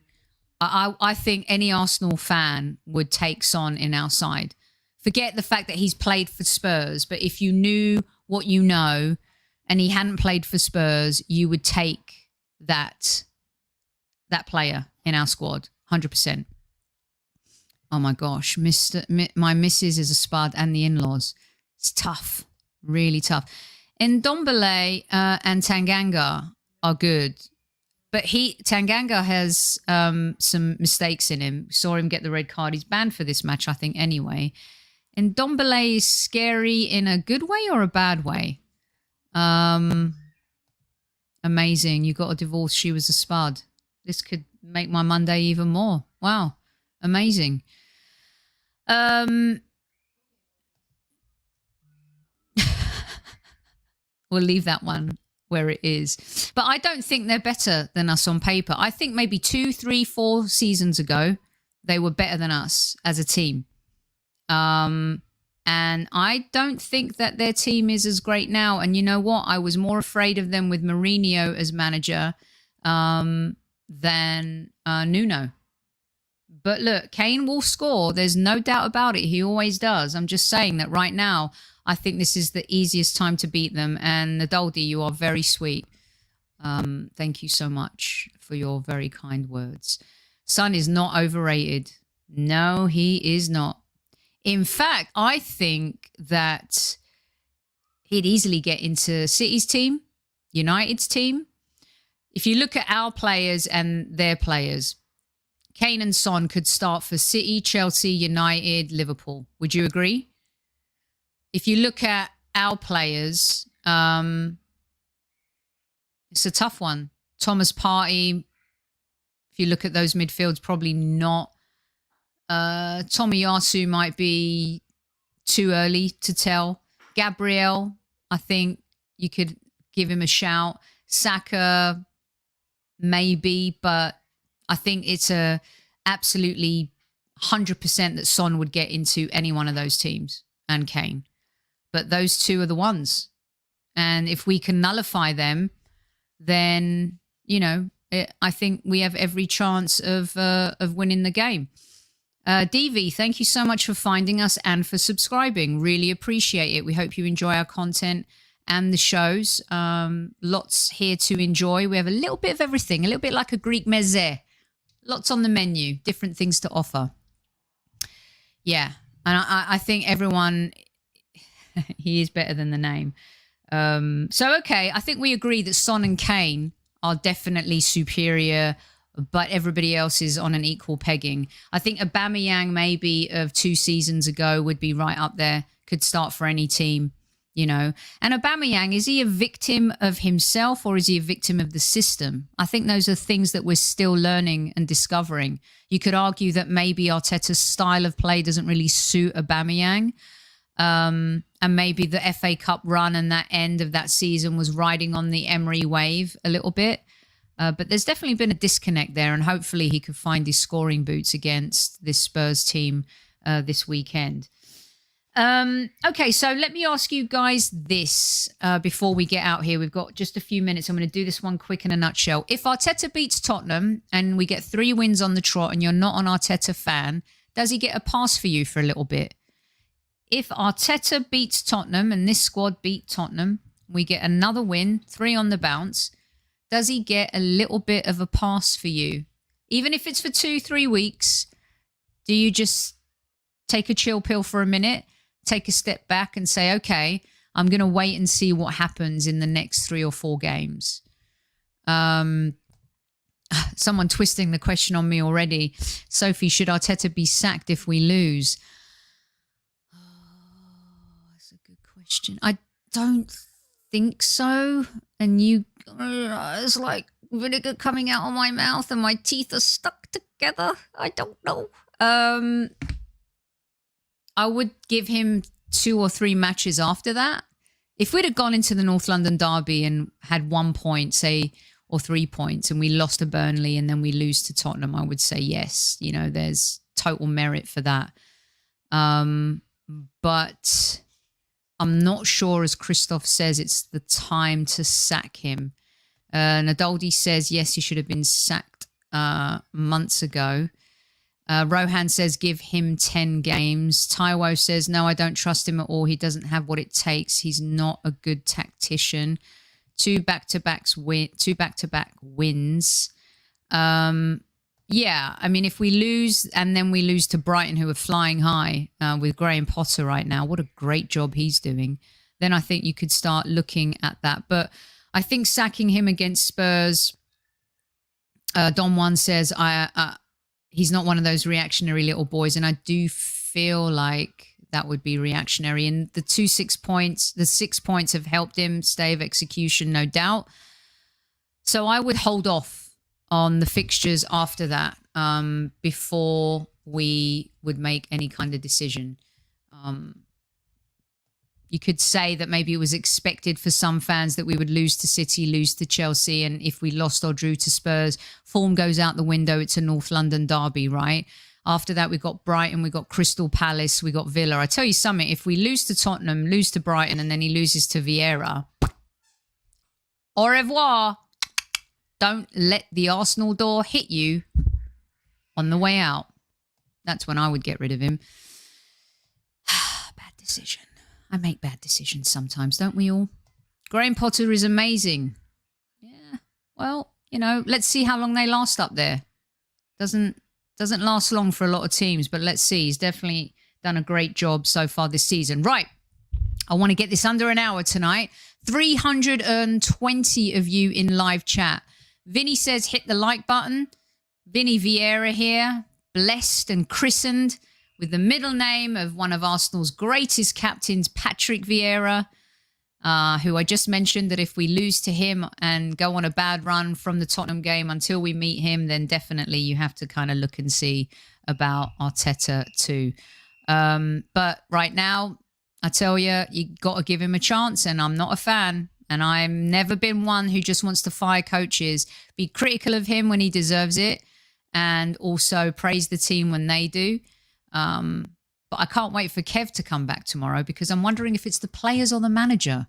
I think any Arsenal fan would take Son in our side. Forget the fact that he's played for Spurs, but if you knew what you know and he hadn't played for Spurs, you would take that player in our squad, 100%. Oh my gosh, my missus is a spud and the in-laws. It's tough, really tough. And Ndombele and Tanganga are good. But Tanganga has some mistakes in him. Saw him get the red card. He's banned for this match, I think, anyway. And Ndombele is scary in a good way or a bad way? Amazing. You got a divorce. She was a spud. This could make my Monday even more. Wow. Amazing. We'll leave that one where it is. But I don't think they're better than us on paper. I think maybe 2, 3, 4 seasons ago, they were better than us as a team. And I don't think that their team is as great now. And you know what? I was more afraid of them with Mourinho as manager than Nuno. But look, Kane will score. There's no doubt about it. He always does. I'm just saying that right now, I think this is the easiest time to beat them. And Nadaldi, you are very sweet. Thank you so much for your very kind words. Son is not overrated. No, he is not. In fact, I think that he'd easily get into City's team, United's team. If you look at our players and their players, Kane and Son could start for City, Chelsea, United, Liverpool. Would you agree? If you look at our players, it's a tough one. Thomas Partey, if you look at those midfields, probably not. Tomiyasu might be too early to tell. Gabriel, I think you could give him a shout. Saka, maybe, but I think it's a absolutely 100% that Son would get into any one of those teams, and Kane. But those two are the ones. And if we can nullify them, then, I think we have every chance of winning the game. DV, thank you so much for finding us and for subscribing. Really appreciate it. We hope you enjoy our content and the shows. Lots here to enjoy. We have a little bit of everything, a little bit like a Greek meze. Lots on the menu, different things to offer. Yeah, and I think everyone, he is better than the name. Okay, I think we agree that Son and Kane are definitely superior but everybody else is on an equal pegging. I think Aubameyang maybe of 2 seasons ago would be right up there, could start for any team, you know. And Aubameyang, is he a victim of himself or is he a victim of the system? I think those are things that we're still learning and discovering. You could argue that maybe Arteta's style of play doesn't really suit Aubameyang. And maybe the FA Cup run and that end of that season was riding on the Emery wave a little bit. But there's definitely been a disconnect there, and hopefully he could find his scoring boots against this Spurs team this weekend. Okay, so let me ask you guys this before we get out here. We've got just a few minutes. I'm going to do this one quick in a nutshell. If Arteta beats Tottenham and we get 3 wins on the trot and you're not an Arteta fan, does he get a pass for you for a little bit? If Arteta beats Tottenham and this squad beat Tottenham, we get another win, 3 on the bounce, does he get a little bit of a pass for you? Even if it's for 2-3 weeks, do you just take a chill pill for a minute, take a step back and say, okay, I'm going to wait and see what happens in the next 3 or 4 games? Someone twisting the question on me already. Sophie, should Arteta be sacked if we lose? That's a good question. I don't think so. And it's like vinegar coming out of my mouth and my teeth are stuck together. I don't know. I would give him 2 or 3 matches after that. If we'd have gone into the North London derby and had 1 point, say, or 3 points, and we lost to Burnley and then we lose to Tottenham, I would say yes. You know, there's total merit for that. But I'm not sure, as Christoph says, it's the time to sack him. Nadaldi says, yes, he should have been sacked months ago. Rohan says, give him 10 games. Taiwo says, no, I don't trust him at all. He doesn't have what it takes. He's not a good tactician. 2 back-to-back wins. Yeah, I mean, if we lose and then we lose to Brighton, who are flying high with Graham Potter right now, what a great job he's doing, then I think you could start looking at that. But I think sacking him against Spurs, Don Juan says, he's not one of those reactionary little boys. And I do feel like that would be reactionary. And the 6 points have helped him stay of execution, no doubt. So I would hold off on the fixtures after that before we would make any kind of decision. You could say that maybe it was expected for some fans that we would lose to City, lose to Chelsea, and if we lost or drew to Spurs, form goes out the window. It's a North London derby, right? After that, we've got Brighton, we've got Crystal Palace, we've got Villa. I tell you something, if we lose to Tottenham, lose to Brighton, and then he loses to Vieira, au revoir. Don't let the Arsenal door hit you on the way out. That's when I would get rid of him. Bad decision. I make bad decisions sometimes, don't we all? Graham Potter is amazing. Yeah, well, you know, let's see how long they last up there. Doesn't last long for a lot of teams, but let's see. He's definitely done a great job so far this season. Right. I want to get this under an hour tonight. 320 of you in live chat. Vinny says, hit the like button. Vinny Vieira here, blessed and christened with the middle name of one of Arsenal's greatest captains, Patrick Vieira, who I just mentioned that if we lose to him and go on a bad run from the Tottenham game until we meet him, then definitely you have to kind of look and see about Arteta too. But right now, I tell you, you got to give him a chance, and I'm not a fan. And I've never been one who just wants to fire coaches. Be critical of him when he deserves it, and also praise the team when they do. But I can't wait for Kev to come back tomorrow, because I'm wondering if it's the players or the manager.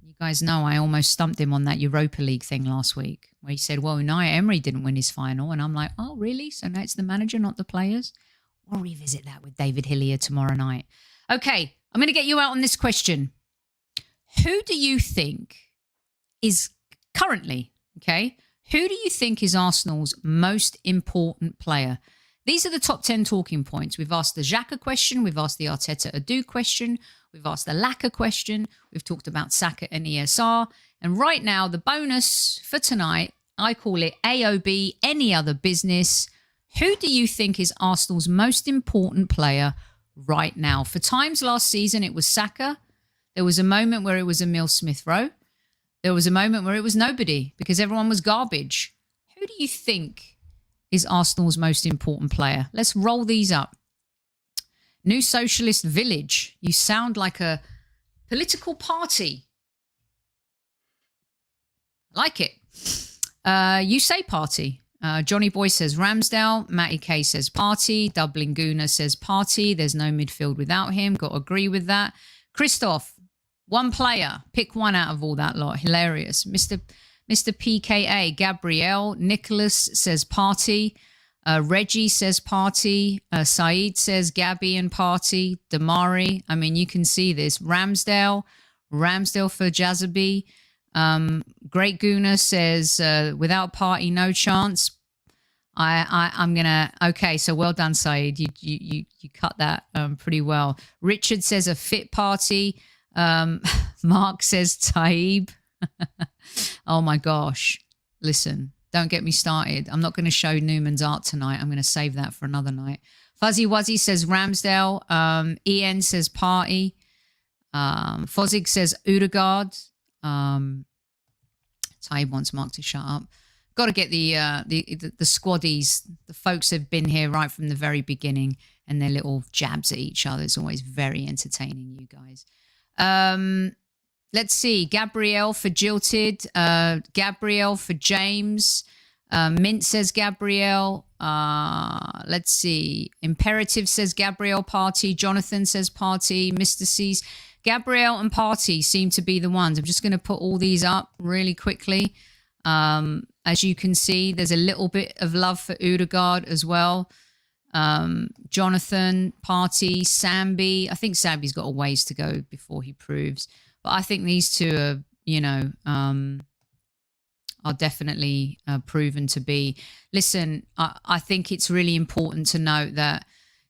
You guys know I almost stumped him on that Europa League thing last week, where he said, well, Unai Emery didn't win his final. And I'm like, oh, really? So now it's the manager, not the players? We'll revisit that with David Hillier tomorrow night. Okay, I'm going to get you out on this question. Who do you think is currently, okay, who do you think is Arsenal's most important player? These are the top 10 talking points. We've asked the Xhaka question. We've asked the Arteta Adu question. We've asked the Laka question. We've talked about Saka and ESR. And right now, the bonus for tonight, I call it AOB, any other business. Who do you think is Arsenal's most important player right now? For times last season, it was Saka. There was a moment where it was Emile Smith-Rowe. There was a moment where it was nobody because everyone was garbage. Who do you think is Arsenal's most important player? Let's roll these up. New Socialist Village. You sound like a political party. Like it. You say party. Johnny Boy says Ramsdale. Matty K says party. NolaGooner says party. There's no midfield without him. Got to agree with that. Christoph, one player. Pick one out of all that lot. Hilarious. Mr. PKA. Gabriel. Nicholas says party. Reggie says party. Saeed says Gabby and party. Damari. I mean, you can see this. Ramsdale for Jazabi. Great Gooner says without party, no chance. I'm gonna. Okay, so well done, Saeed. You cut that pretty well. Richard says a fit party. Mark says Taib. Oh my gosh! Listen, don't get me started. I'm not going to show Newman's art tonight. I'm going to save that for another night. Fuzzy Wuzzy says Ramsdale. Ian says party. Fozig says Odegaard. Taib wants Mark to shut up. Got to get the squaddies. The folks have been here right from the very beginning, and their little jabs at each other is always very entertaining, you guys. Let's see. Gabriel for Jilted. Gabriel for James. Mint says Gabriel. Let's see. Imperative says Gabriel party. Jonathan says party. Mr. C's. Gabriel and party seem to be the ones. I'm just going to put all these up really quickly. As you can see, there's a little bit of love for Odegaard as well. Jonathan, party, Sambi. I think Sambi's got a ways to go before he proves. But I think these two are, are definitely proven to be. Listen, I think it's really important to note that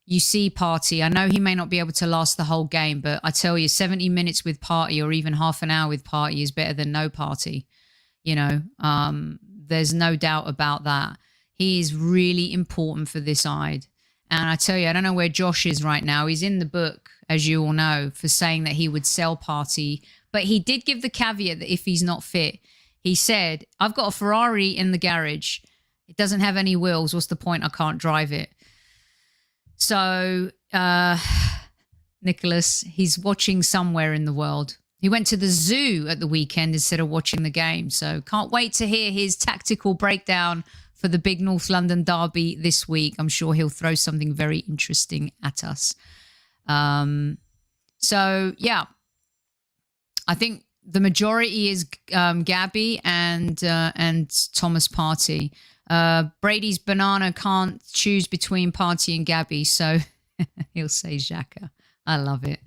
you see Party. I know he may not be able to last the whole game, but I tell you, 70 minutes with Party or even half an hour with Party is better than no Party. You know, there's no doubt about that. He is really important for this side. And I tell you, I don't know where Josh is right now. He's in the book, as you all know, for saying that he would sell Party. But he did give the caveat that if he's not fit, he said, I've got a Ferrari in the garage. It doesn't have any wheels. What's the point? I can't drive it. So, Nicholas, he's watching somewhere in the world. He went to the zoo at the weekend instead of watching the game. So can't wait to hear his tactical breakdown for the big North London derby this week. I'm sure he'll throw something very interesting at us. So, yeah, I think the majority is Gabby and Thomas Partey. Brady's banana can't choose between Partey and Gabby, so he'll say Xhaka. I love it.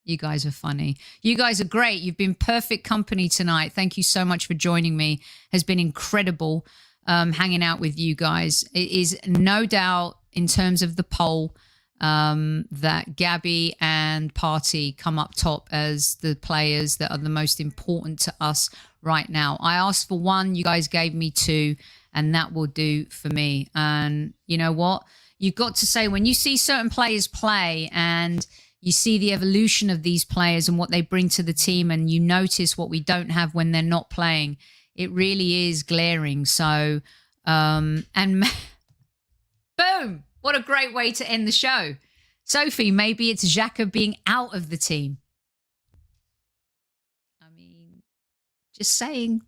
You guys are funny. You guys are great. You've been perfect company tonight. Thank you so much for joining me. Has been incredible hanging out with you guys. It is no doubt in terms of the poll that Gabby and Partey come up top as the players that are the most important to us right now. I asked for one, you guys gave me two, and that will do for me. And you know what? You've got to say, when you see certain players play and you see the evolution of these players and what they bring to the team, and you notice what we don't have when they're not playing, it really is glaring. So, and boom, what a great way to end the show. Sophie, maybe it's Xhaka being out of the team. I mean, just saying.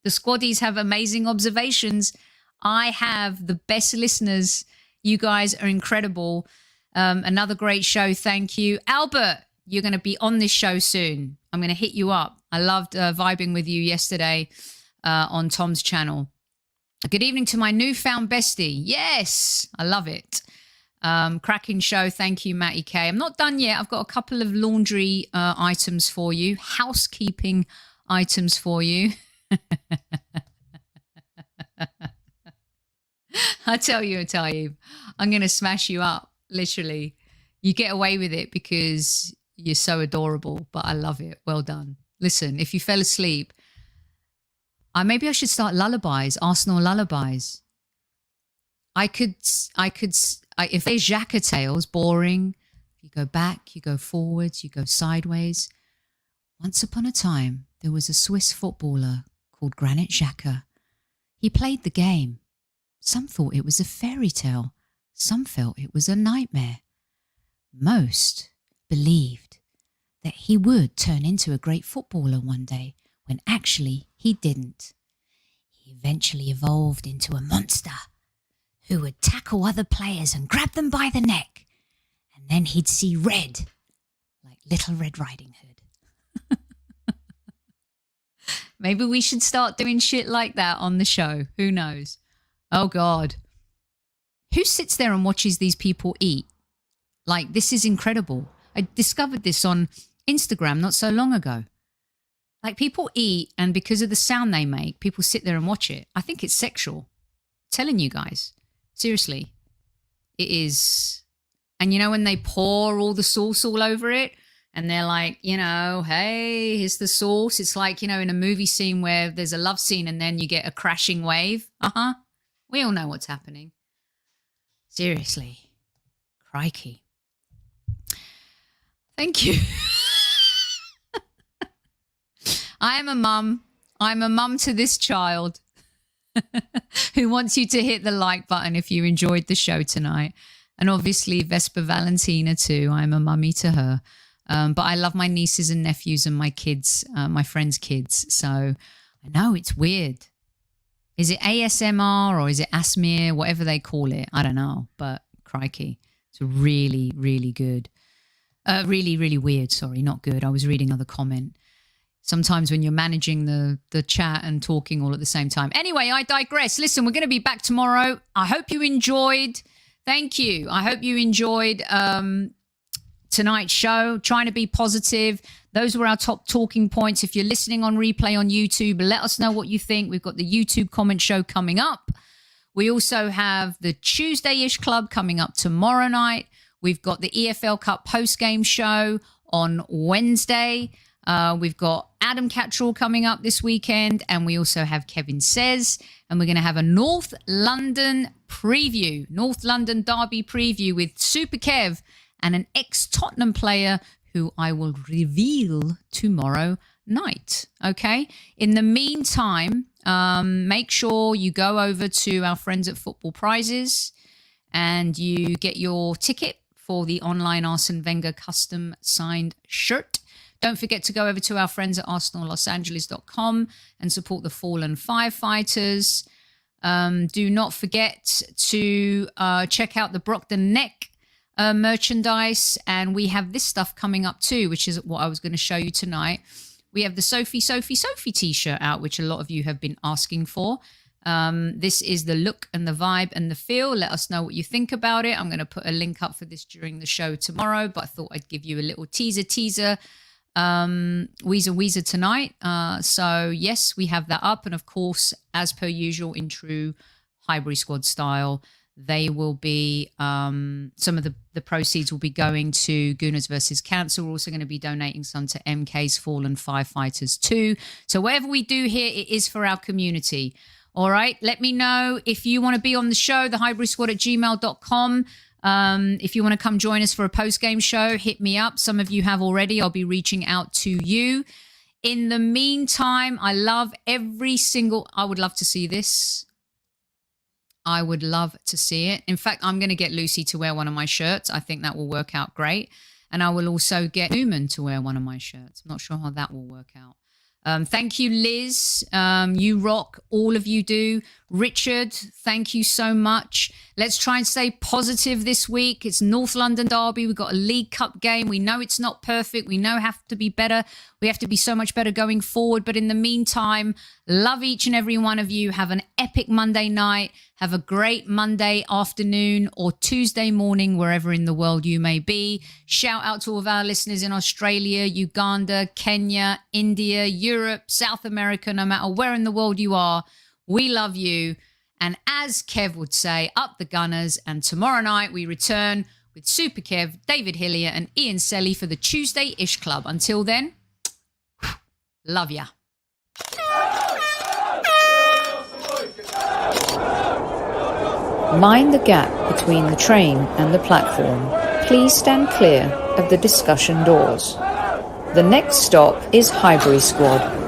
The squaddies have amazing observations. I have the best listeners. You guys are incredible. Another great show. Thank you. Albert, you're going to be on this show soon. I'm going to hit you up. I loved vibing with you yesterday on Tom's channel. Good evening to my newfound bestie. Yes, I love it. Cracking show. Thank you, Matty K. I'm not done yet. I've got a couple of laundry items for you. Housekeeping items for you. I tell you, I'm going to smash you up. Literally, you get away with it because you're so adorable, but I love it. Well done. Listen, if you fell asleep, Maybe I should start lullabies, Arsenal lullabies. If there's Xhaka tales, boring. You go back, you go forwards, you go sideways. Once upon a time, there was a Swiss footballer called Granit Xhaka. He played the game. Some thought it was a fairy tale. Some felt it was a nightmare. Most believed that he would turn into a great footballer one day, when actually he didn't. He eventually evolved into a monster who would tackle other players and grab them by the neck, and then he'd see red, like Little Red Riding Hood. Maybe we should start doing shit like that on the show. Who knows? Oh, God. Who sits there and watches these people eat? Like, this is incredible. I discovered this on Instagram not so long ago. Like, people eat, and because of the sound they make, people sit there and watch it. I think it's sexual. I'm telling you guys. Seriously. It is. And you know when they pour all the sauce all over it? And they're like, you know, hey, here's the sauce. It's like, you know, in a movie scene where there's a love scene and then you get a crashing wave. Uh-huh. We all know what's happening. Seriously. Crikey. Thank you. I am a mum. I'm a mum to this child who wants you to hit the like button if you enjoyed the show tonight. And obviously Vespa Valentina too. I'm a mummy to her. But I love my nieces and nephews and my kids, my friends' kids. So I know it's weird. Is it ASMR or is it ASMR, whatever they call it? I don't know. But crikey, it's really, really good. Really, really weird. Sorry, not good. I was reading another comment. Sometimes when you're managing the chat and talking all at the same time. Anyway, I digress. Listen, we're going to be back tomorrow. I hope you enjoyed. Thank you. I hope you enjoyed tonight's show. Trying to be positive. Those were our top talking points. If you're listening on replay on YouTube, let us know what you think. We've got the YouTube comment show coming up. We also have the Tuesday-ish Club coming up tomorrow night. We've got the EFL Cup post-game show on Wednesday. We've got Adam Cattrall coming up this weekend, and we also have Kevin Says, and we're going to have a North London preview, North London derby preview with Super Kev and an ex-Tottenham player who I will reveal tomorrow night, okay? In the meantime, make sure you go over to our friends at Football Prizes and you get your ticket for the online Arsene Wenger custom signed shirt. Don't forget to go over to our friends at arsenallosangeles.com and support the fallen firefighters. Do not forget to check out the Bruk neck merchandise. And we have this stuff coming up too, which is what I was going to show you tonight. We have the Sophie t-shirt out, which a lot of you have been asking for. This is the look and the vibe and the feel. Let us know what you think about it. I'm going to put a link up for this during the show tomorrow, but I thought I'd give you a little teaser, Weezer tonight. So yes, we have that up. And of course, as per usual, in true Highbury squad style, they will be, some of the proceeds will be going to Gooners versus Cancer. We're also going to be donating some to MK's Fallen Firefighters too. So whatever we do here, it is for our community. All right. Let me know if you want to be on the show, thehighburysquad@gmail.com. If you want to come join us for a post-game show, hit me up. Some of you have already. I'll be reaching out to you. In the meantime, I love every single... I would love to see this. I would love to see it. In fact, I'm going to get Lucy to wear one of my shirts. I think that will work out great. And I will also get Newman to wear one of my shirts. I'm not sure how that will work out. Thank you, Liz. You rock. All of you do. Richard, thank you so much. Let's try and stay positive this week. It's North London Derby. We've got a League Cup game. We know it's not perfect. We know have to be better. We have to be so much better going forward. But in the meantime, love each and every one of you. Have an epic Monday night. Have a great Monday afternoon or Tuesday morning, wherever in the world you may be. Shout out to all of our listeners in Australia, Uganda, Kenya, India, Europe, South America, no matter where in the world you are. We love you. And as Kev would say, up the Gunners. And tomorrow night we return with Super Kev, David Hillier and Ian Selly for the Tuesday-ish Club. Until then, love ya. Mind the gap between the train and the platform. Please stand clear of the discussion doors. The next stop is Highbury Squad.